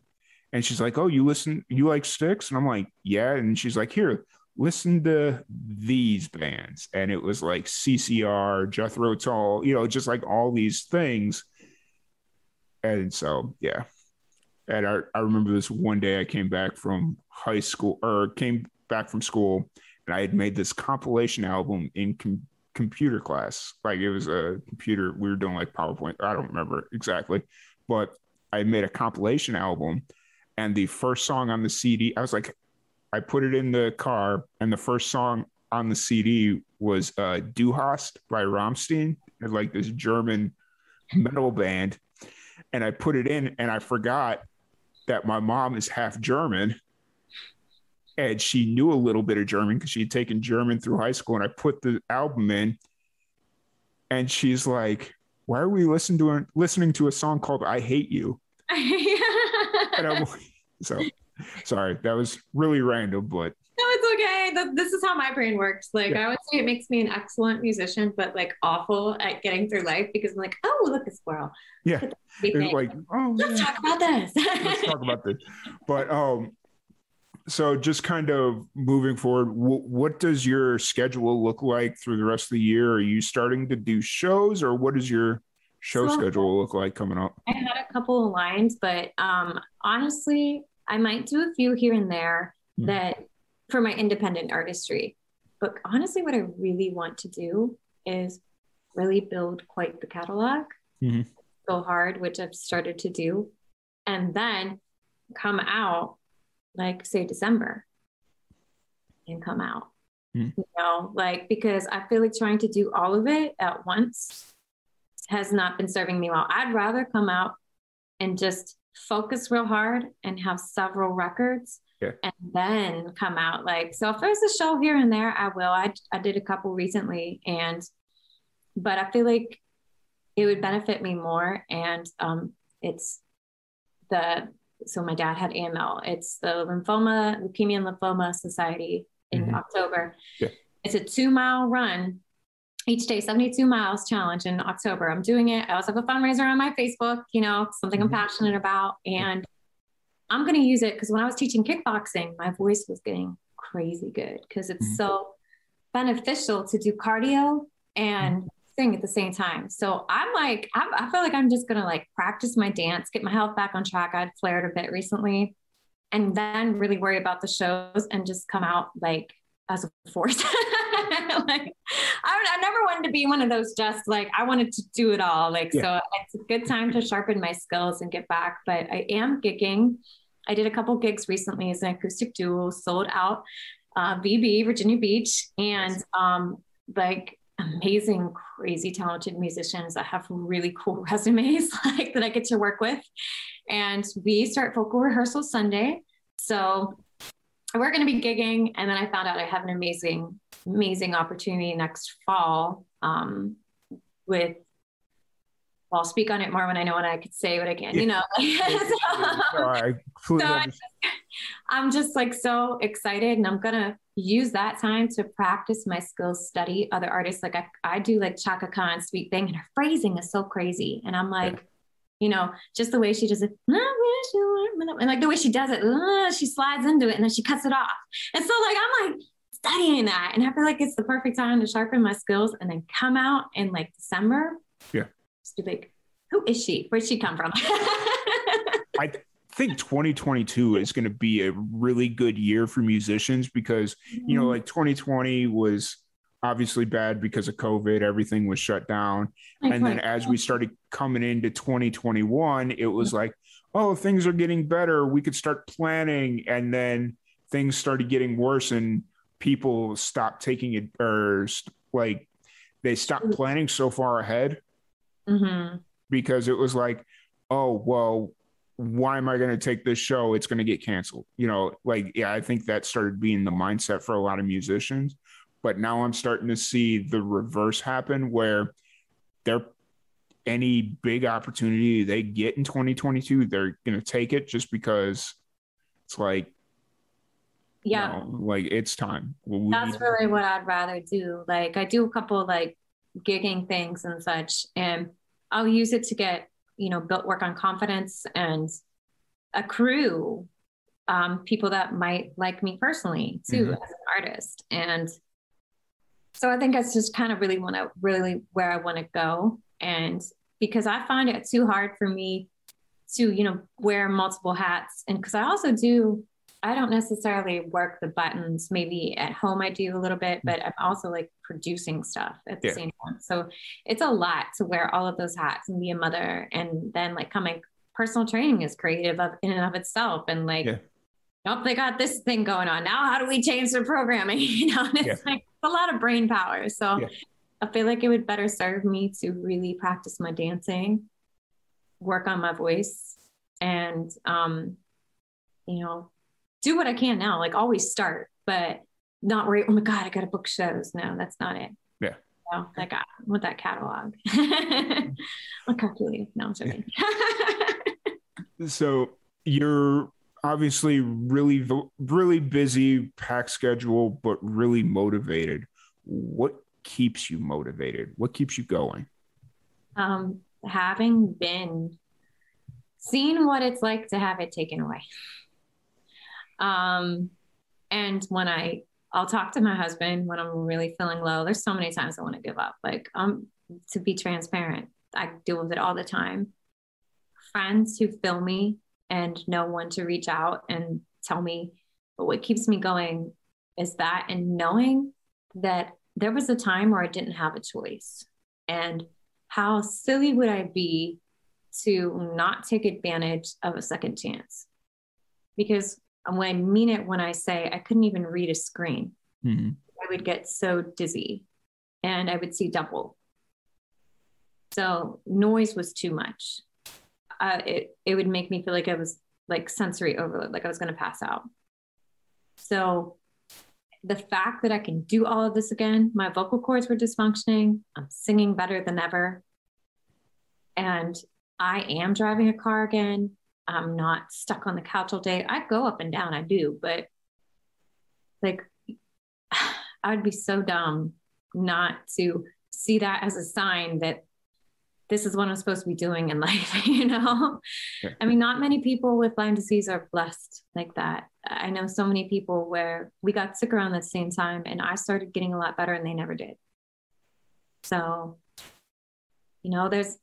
and she's like, oh, you like Styx? And I'm like, yeah. And she's like, here, listen to these bands. And it was like CCR, Jethro Tull, just like all these things. And so, yeah. And I remember this one day I came back from school, and I had made this compilation album in computer class. Like, it was a computer, we were doing like PowerPoint. I don't remember exactly, but I made a compilation album, and the first song on the CD, I put it in the car, and the first song on the CD was Du Hast by Rammstein. It's like this German metal band. And I put it in, and I forgot that my mom is half German, and she knew a little bit of German because she had taken German through high school. And I put the album in, and she's like, why are we listening to a song called I Hate You? And I'm like, so sorry, that was really random, but no, it's okay, this is how my brain works. Like I would say it makes me an excellent musician, but like awful at getting through life because I'm like, oh, look, a squirrel. Yeah. It's like, oh, let's talk about this. Let's talk about this. But so just kind of moving forward, what does your schedule look like through the rest of the year? Are you starting to do shows, or what does your show schedule look like coming up? I had a couple of lines, but honestly, I might do a few here and there that for my independent artistry. But honestly, what I really want to do is really build quite the catalog. Go hard, which I've started to do, and then come out like say December and come out, you know, like, because I feel like trying to do all of it at once has not been serving me well. I'd rather come out and just focus real hard and have several records and then come out. Like, so if there's a show here and there, I will. I did a couple recently, but I feel like it would benefit me more. And so my dad had AML. It's the Leukemia and Lymphoma Society in October. It's a 2-mile run each day, 72 miles challenge in October. I'm doing it. I also have a fundraiser on my Facebook, you know, something I'm passionate about. And I'm going to use it because when I was teaching kickboxing, my voice was getting crazy good because it's so beneficial to do cardio and sing at the same time. So I'm like, I feel like I'm just going to like practice my dance, get my health back on track. I'd flared a bit recently, and then really worry about the shows and just come out like as a force. Like I never wanted to be one of those, just like, I wanted to do it all. Like, so it's a good time to sharpen my skills and get back, but I am gigging. I did a couple gigs recently as an acoustic duo, sold out, VB, Virginia Beach, and like amazing, crazy talented musicians that have really cool resumes like that I get to work with. And we start vocal rehearsal Sunday. So we're going to be gigging. And then I found out I have an amazing opportunity next fall I'll speak on it more when I know when I could say what I can, you know. I'm just like so excited, and I'm going to use that time to practice my skills, study other artists. Like I do like Chaka Khan, Sweet Thing, and her phrasing is so crazy. And I'm like, you know, just the way she does it, and like the way she does it, she slides into it and then she cuts it off. And so like, I'm like studying that, and I feel like it's the perfect time to sharpen my skills and then come out in like December. Just be like, who is she? Where'd she come from? I think 2022 is going to be a really good year for musicians because, you know, like 2020 was obviously bad because of COVID, everything was shut down. And then as we started coming into 2021, it was like, oh, things are getting better. We could start planning. And then things started getting worse and people stopped taking it, or like they stopped planning so far ahead because it was like, oh, well, why am I going to take this show? It's going to get canceled. You know, like, yeah, I think that started being the mindset for a lot of musicians. But now I'm starting to see the reverse happen where any big opportunity they get in 2022, they're going to take it just because it's like, you know, like it's time. That's really what I'd rather do. Like I do a couple like gigging things and such, and I'll use it to get, you know, work on confidence and accrue people that might like me personally too as an artist. And so I think that's just kind of really where I want to go. And because I find it too hard for me to, you know, wear multiple hats. And because I don't necessarily work the buttons. Maybe at home I do a little bit, but I'm also like producing stuff at the same time. So it's a lot to wear all of those hats and be a mother. And then like personal training is creative in and of itself. And like, nope, they got this thing going on. Now, how do we change the programming? You know, and it's like a lot of brain power. So I feel like it would better serve me to really practice my dancing, work on my voice, and, you know, do what I can now, like always start, but not worry, oh my God, I got to book shows. No, that's not it. Yeah. No, like I want that catalog. I'll calculate. No, I'm joking. So you're obviously really busy, packed schedule, but really motivated. What keeps you motivated? What keeps you going? Having been seeing what it's like to have it taken away. And when I'll talk to my husband when I'm really feeling low. There's so many times I want to give up. Like, to be transparent, I deal with it all the time. Friends who feel me and know when to reach out and tell me. But what keeps me going is that, and knowing that there was a time where I didn't have a choice. And how silly would I be to not take advantage of a second chance? Because I mean it when I say I couldn't even read a screen. Mm-hmm. I would get so dizzy and I would see double. So noise was too much. It would make me feel like I was like sensory overload, like I was going to pass out. So the fact that I can do all of this again, my vocal cords were dysfunctioning. I'm singing better than ever. And I am driving a car again. I'm not stuck on the couch all day. I go up and down, I do, but like, I would be so dumb not to see that as a sign that this is what I'm supposed to be doing in life, you know? Yeah. I mean, not many people with Lyme disease are blessed like that. I know so many people where we got sick around the same time and I started getting a lot better and they never did. So, you know, there's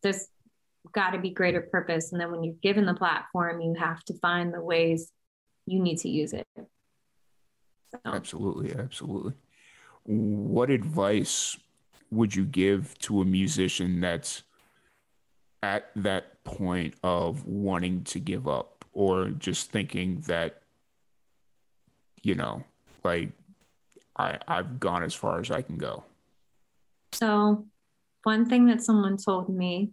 got to be greater purpose. And then when you're given the platform, you have to find the ways you need to use it. So. Absolutely. Absolutely. What advice would you give to a musician that's at that point of wanting to give up, or just thinking that, you know, like I've gone as far as I can go? So one thing that someone told me,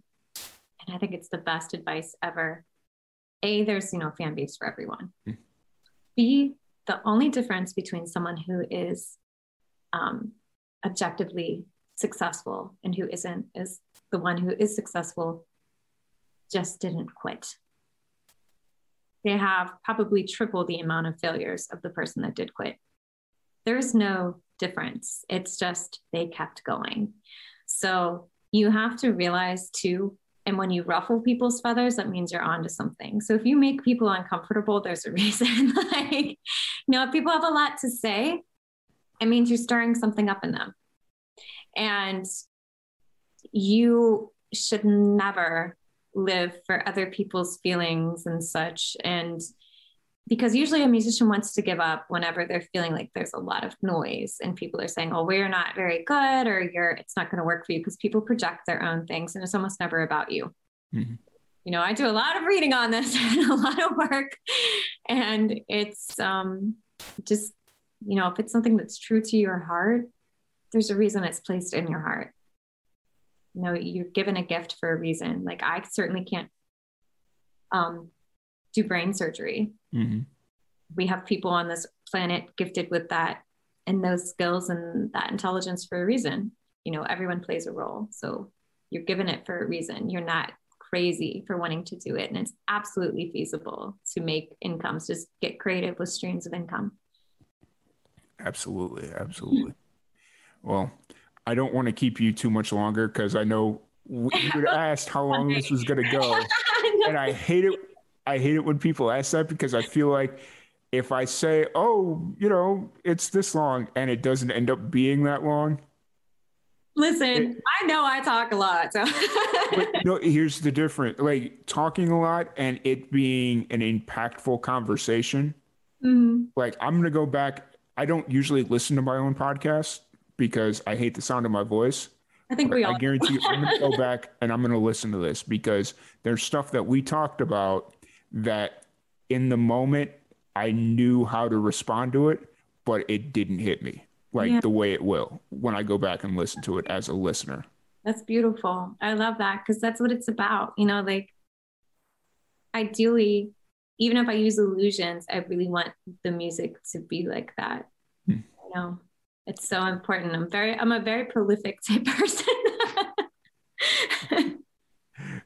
and I think it's the best advice ever. A, there's, fan base for everyone. B, the only difference between someone who is objectively successful and who isn't is the one who is successful just didn't quit. They have probably triple the amount of failures of the person that did quit. There's no difference. It's just they kept going. So you have to realize too, and when you ruffle people's feathers, that means you're onto something. So if you make people uncomfortable, there's a reason. Like, if people have a lot to say, it means you're stirring something up in them. And you should never live for other people's feelings and such. And because usually a musician wants to give up whenever they're feeling like there's a lot of noise and people are saying, oh, we're not very good, or it's not going to work for you, because people project their own things and it's almost never about you. Mm-hmm. I do a lot of reading on this and a lot of work, and it's just, if it's something that's true to your heart, there's a reason it's placed in your heart. You're given a gift for a reason. Like, I certainly can't do brain surgery. Mm-hmm. We have people on this planet gifted with that and those skills and that intelligence for a reason. Everyone plays a role. So you're given it for a reason. You're not crazy for wanting to do it. And it's absolutely feasible to make incomes. Just get creative with streams of income. Absolutely. Absolutely. Well, I don't want to keep you too much longer, because I know you had asked how long this was going to go. And I hate it. I hate it when people ask that, because I feel like if I say, oh, it's this long, and it doesn't end up being that long. Listen, I know I talk a lot. So. But no, here's the difference. Like, talking a lot and it being an impactful conversation. Mm-hmm. Like, I'm going to go back. I don't usually listen to my own podcast because I hate the sound of my voice. I think we all. I guarantee you, I'm going to go back and I'm going to listen to this, because there's stuff that we talked about that in the moment I knew how to respond to it, but it didn't hit me the way it will when I go back and listen to it as a listener. That's beautiful. I love that, because that's what it's about. Like, ideally, even if I use illusions, I really want the music to be like that. It's so important. I'm a very prolific type person.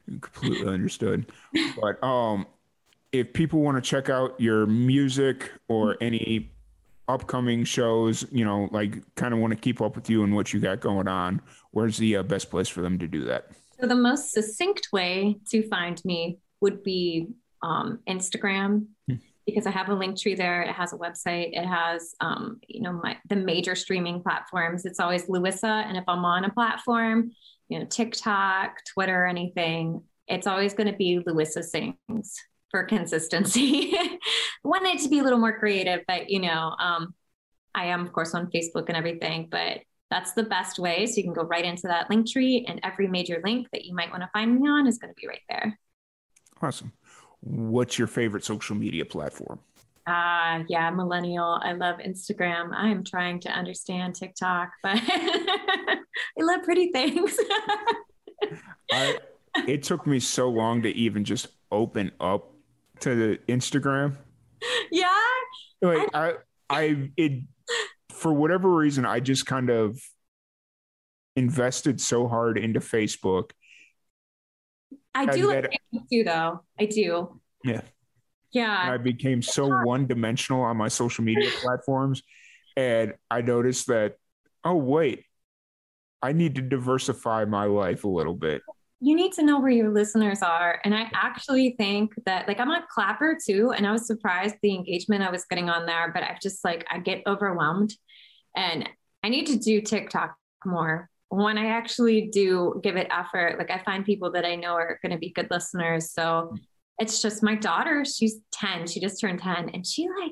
Completely understood. But if people want to check out your music or any upcoming shows, you know, like kind of want to keep up with you and what you got going on, where's the best place for them to do that? So the most succinct way to find me would be Instagram, because I have a link tree there. It has a website. It has, you know, the major streaming platforms. It's always Louissa. And if I'm on a platform, you know, TikTok, Twitter, anything, it's always going to be Louissa Sings for consistency. Want it to be a little more creative, but you know, I am of course on Facebook and everything, but that's the best way. So you can go right into that link tree, and every major link that you might want to find me on is going to be right there. Awesome. What's your favorite social media platform? Yeah, millennial. I love Instagram. I am trying to understand TikTok, but I love pretty things. It took me so long to even just open up to the Instagram. Yeah. Like it for whatever reason, I just kind of invested so hard into Facebook. I do like Facebook too, though. I do. Yeah. Yeah. And I became so one-dimensional on my social media platforms. And I noticed that, oh, wait, I need to diversify my life a little bit. You need to know where your listeners are. And I actually think that, like, I'm on Clapper too. And I was surprised the engagement I was getting on there, but I've just like, I get overwhelmed, and I need to do TikTok more. When I actually do give it effort, like I find people that I know are going to be good listeners. So it's just my daughter, she's 10, she just turned 10, and she like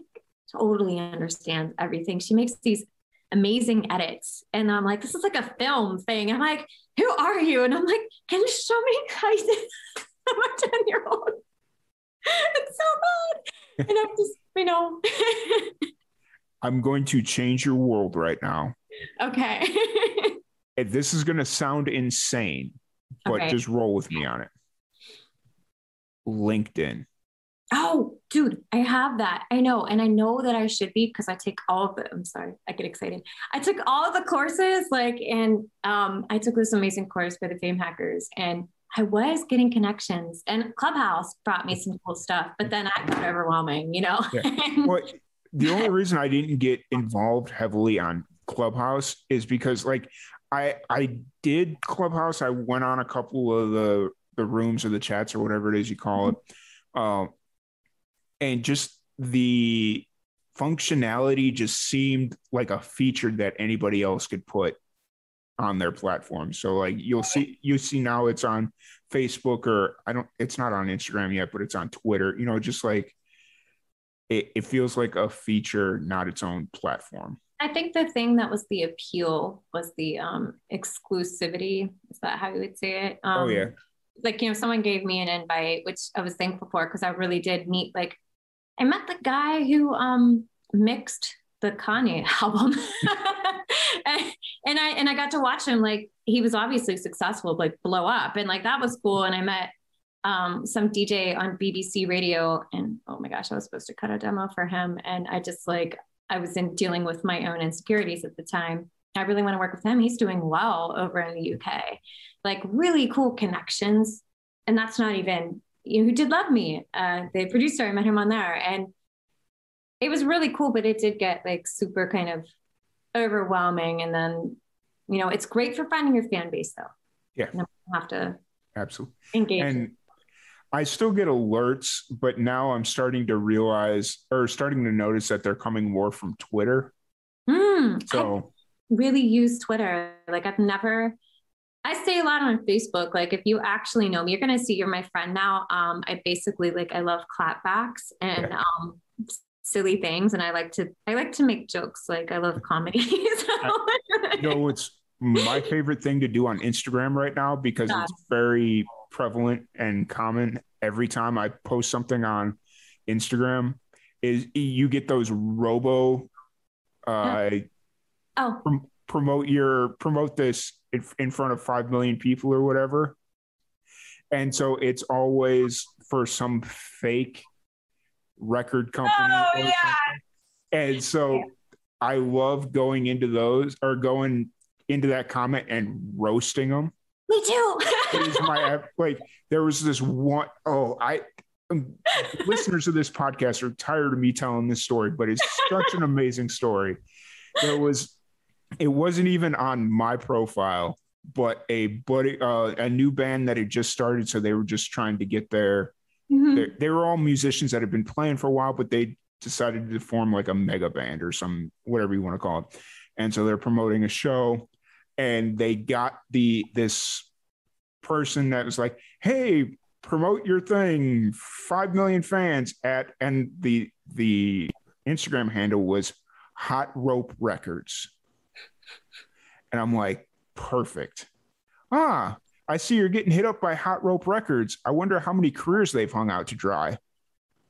totally understands everything. She makes these amazing edits. And I'm like, this is like a film thing. I'm like, who are you? And I'm like, can you show me? I'm a 10-year-old. It's so bad. And I'm just, you know. I'm going to change your world right now. Okay. This is going to sound insane, but just roll with me on it. LinkedIn. Oh, dude, I have that. I know. And I know that I should be, because I take all of the, I'm sorry, I get excited. I took all of the courses, like, and I took this amazing course by the Fame Hackers, and I was getting connections, and Clubhouse brought me some cool stuff, but then I got overwhelming, you know? Yeah. Well, the only reason I didn't get involved heavily on Clubhouse is because, like, I did Clubhouse. I went on a couple of the rooms or the chats or whatever it is you call it. And just the functionality just seemed like a feature that anybody else could put on their platform. So like you see now it's on Facebook, or it's not on Instagram yet, but it's on Twitter, you know, just like it feels like a feature, not its own platform. I think the thing that was the appeal was the exclusivity. Is that how you would say it? Oh yeah. Like, you know, someone gave me an invite, which I was thankful for, because I really did meet, like, I met the guy who mixed the Kanye album. and I got to watch him. Like, he was obviously successful, like blow up, and like that was cool. And I met some DJ on BBC Radio, and oh my gosh, I was supposed to cut a demo for him, and I just like, I was dealing with my own insecurities at the time. I really want to work with him. He's doing well over in the UK, like really cool connections. And that's not even, you know, who did love me. The producer, I met him on there, and it was really cool, but it did get like super kind of overwhelming. And then, you know, it's great for finding your fan base though. Yeah. You have to absolutely engage. And I still get alerts, but now I'm starting to realize, or starting to notice, that they're coming more from Twitter. So I really use Twitter. Like I stay a lot on Facebook. Like, if you actually know me, you're going to see you're my friend now. I basically, like, I love clapbacks and silly things. And I like to make jokes. Like, I love comedy. You know, it's my favorite thing to do on Instagram right now, because it's very prevalent and common. Every time I post something on Instagram, is you get those promote this in front of 5 million people or whatever. And so it's always for some fake record company. Oh, yeah. And so I love going into those, or going into that comment and roasting them. Me too. It is my, like, there was this one, listeners of this podcast are tired of me telling this story, but it's such an amazing story. It wasn't even on my profile, but a new band that had just started. So they were just trying to get their, they were all musicians that had been playing for a while, but they decided to form like a mega band or some, whatever you want to call it. And so they're promoting a show, and they got this person that was like, hey, promote your thing, 5 million fans and the Instagram handle was Hot Rope Records. And I'm like, perfect. I see you're getting hit up by Hot Rope Records. I wonder how many careers they've hung out to dry.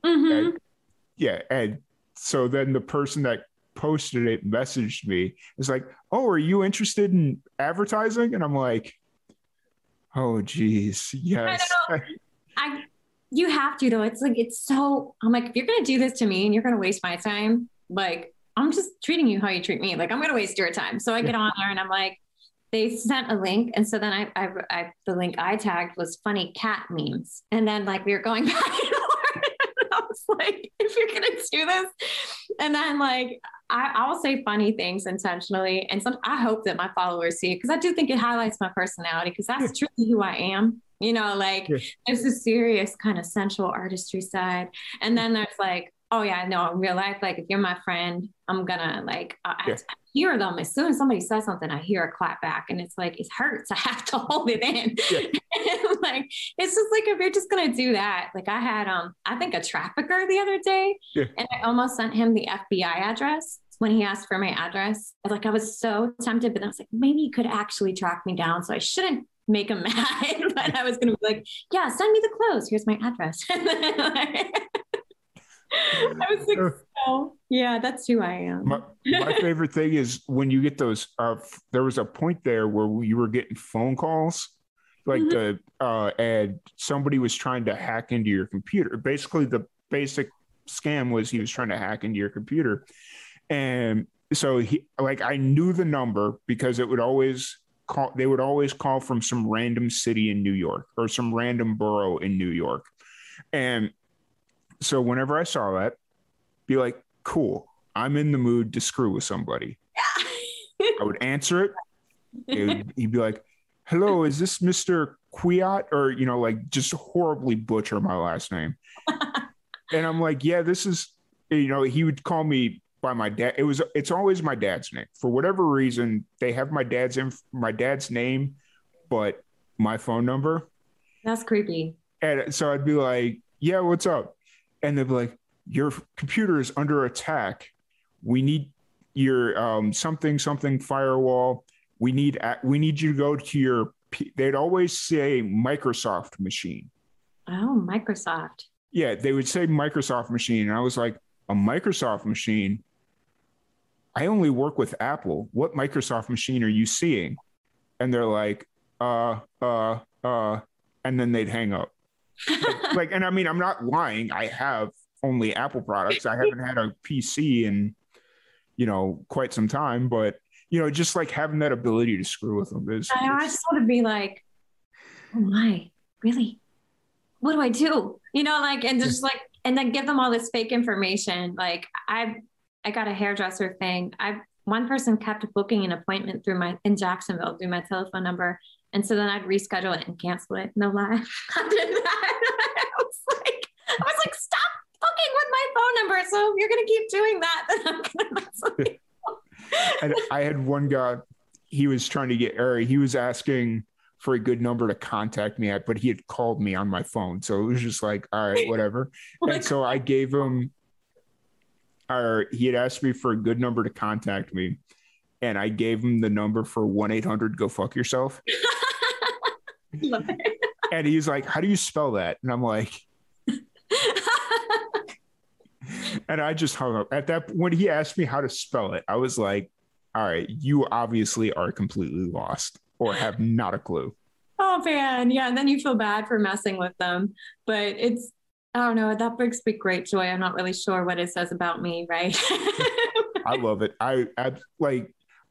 And so then the person that posted it messaged me. It's like, oh, are you interested in advertising? And I'm like, oh, geez, yes. You have to, though. It's like, I'm like, if you're going to do this to me and you're going to waste my time, like, I'm just treating you how you treat me. Like, I'm going to waste your time. So I get on there and I'm like, they sent a link. And so then the link I tagged was funny cat memes. And then like, we were going back and forth. And I was like, if you're going to do this. And then like, I'll say funny things intentionally. And I hope that my followers see it, because I do think it highlights my personality, because that's truly who I am. You know, like there's a serious kind of sensual artistry side. And then there's like, oh yeah, no, in real life, like if you're my friend, I'm gonna like, I hear them. As soon as somebody says something, I hear a clap back, and it's like, it hurts. I have to hold it in. And like, it's just like, if you're just gonna do that, like I had, I think a trafficker the other day, and I almost sent him the FBI address when he asked for my address. Like I was so tempted, but then I was like, maybe you could actually track me down. So I shouldn't make him mad, but I was going to be like, yeah, send me the clothes. Here's my address. And then, like, I was like, oh, yeah, that's who I am. My favorite thing is when you get those, there was a point there where you were getting phone calls, like and somebody was trying to hack into your computer. Basically, the basic scam was he was trying to hack into your computer. And so I knew the number because it would always they would always call from some random city in New York or some random borough in New York. And so whenever I saw that, be like, cool, I'm in the mood to screw with somebody. I would answer it. He'd be like, hello, is this Mr. Quiat? Or, you know, like just horribly butcher my last name. And I'm like, yeah, this is, you know, he would call me by my dad. It's always my dad's name. For whatever reason, they have my dad's name, but my phone number. That's creepy. And so I'd be like, yeah, what's up? And they'd be like, your computer is under attack. We need your something firewall. We need you to go to your, they'd always say Microsoft machine. Oh, Microsoft. Yeah, they would say Microsoft machine. And I was like, a Microsoft machine? I only work with Apple. What Microsoft machine are you seeing? And they're like, and then they'd hang up. Like, and I mean, I'm not lying. I have only Apple products. I haven't had a PC in, you know, quite some time, but you know, just like having that ability to screw with them is. I just want to be like, oh my, really? What do I do? You know, like, and just like, and then give them all this fake information. Like I got a hairdresser thing. One person kept booking an appointment in Jacksonville through my telephone number. And so then I'd reschedule it and cancel it. No lie. I did that. I was like, stop booking with my phone number. So if you're going to keep doing that, then I'm going to mess with you. And I had one guy, he was asking for a good number to contact me at, but he had called me on my phone. So it was just like, all right, whatever. And so I gave him, he had asked me for a good number to contact me. And I gave him the number for 1-800-GO-FUCK-YOURSELF. Love it. And he's like, how do you spell that? And I'm like, and I just hung up. At that, when he asked me how to spell it, I was like, all right, you obviously are completely lost or have not a clue. Oh man. Yeah. And then you feel bad for messing with them, but I don't know. That brings me great joy. I'm not really sure what it says about me. Right. I love it. I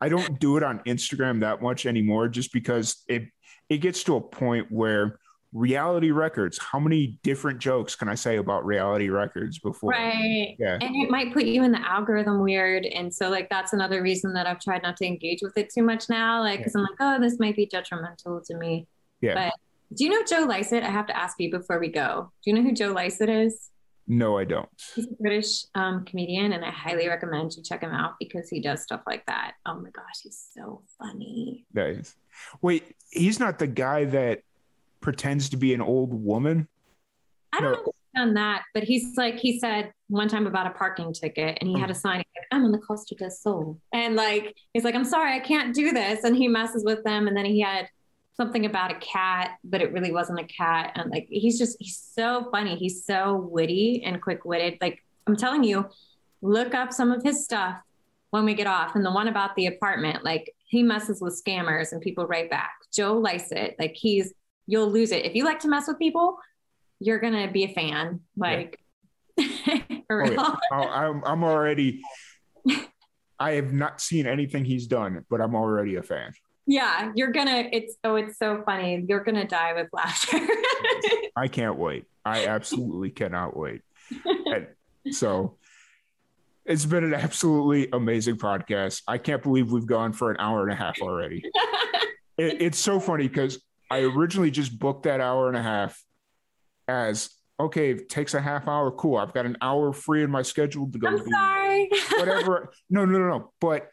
don't do it on Instagram that much anymore, just because it gets to a point where reality records. How many different jokes can I say about reality records before? Right. Yeah. And it might put you in the algorithm weird. And so like, that's another reason that I've tried not to engage with it too much now. Like, cause I'm like, oh, this might be detrimental to me. Yeah. But do you know Joe Lycett? I have to ask you before we go. Do you know who Joe Lycett is? No, I don't. He's a British comedian, and I highly recommend you check him out because he does stuff like that. Oh my gosh, he's so funny. Nice. Wait, he's not the guy that pretends to be an old woman? I don't know if he's done that, but he's like, he said one time about a parking ticket, and he had a sign, like, I'm on the Costa del Sol. And like, he's like, I'm sorry, I can't do this. And he messes with them. And then he had something about a cat, but it really wasn't a cat. And like, he's so funny. He's so witty and quick-witted. Like, I'm telling you, look up some of his stuff when we get off. And the one about the apartment, like, he messes with scammers and people right back. Joe Lycett, like, you'll lose it. If you like to mess with people, you're going to be a fan. Like, for real. Oh, yeah. I'm already, I have not seen anything he's done, but I'm already a fan. Yeah, it's so funny. You're gonna die with laughter. I can't wait. I absolutely cannot wait. And so it's been an absolutely amazing podcast. I can't believe we've gone for an hour and a half already. It's so funny because I originally just booked that hour and a half as, okay, it takes a half hour. Cool. I've got an hour free in my schedule to go. I'm sorry. Whatever. No. But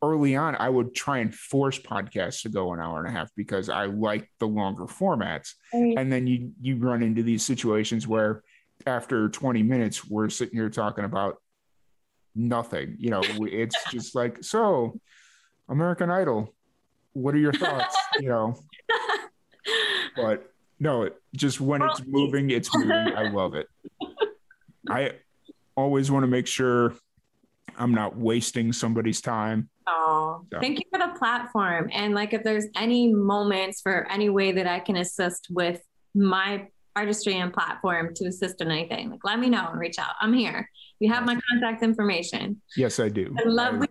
early on, I would try and force podcasts to go an hour and a half because I like the longer formats. Right. And then you run into these situations where after 20 minutes, we're sitting here talking about nothing. You know, it's just like, so American Idol, what are your thoughts? You know, but no, just when it's moving, it's moving. I love it. I always want to make sure I'm not wasting somebody's time. Oh, so. Thank you for the platform. And like, if there's any moments for any way that I can assist with my artistry and platform to assist in anything, like, let me know and reach out. I'm here. You have my contact information. Yes, I do. Lovely.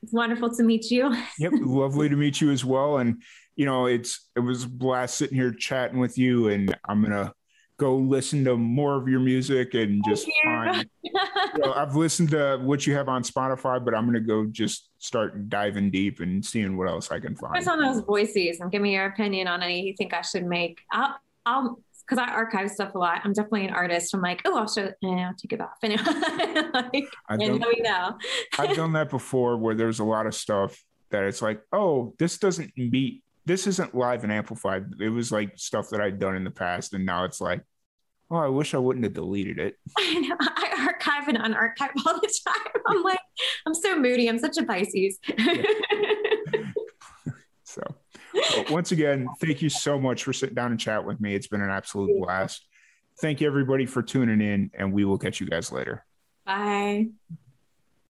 It's wonderful to meet you. Yep. Lovely to meet you as well. And, you know, it was a blast sitting here chatting with you, and I'm going to go listen to more of your music and just find, you know, I've listened to what you have on Spotify, but I'm going to go just start diving deep and seeing what else I can find. What's on those voices and give me your opinion on any you think I should make. I'll because I archive stuff a lot. I'm definitely an artist. I'm like, oh, I'll take it off. And like, I've done that before where there's a lot of stuff that it's like, oh, this isn't live and amplified. It was like stuff that I'd done in the past. And now it's like, oh, I wish I wouldn't have deleted it. I know. I archive and unarchive all the time. I'm like, I'm so moody. I'm such a Pisces. Yeah. So, well, once again, thank you so much for sitting down and chat with me. It's been an absolute blast. Thank you, everybody, for tuning in, and we will catch you guys later. Bye.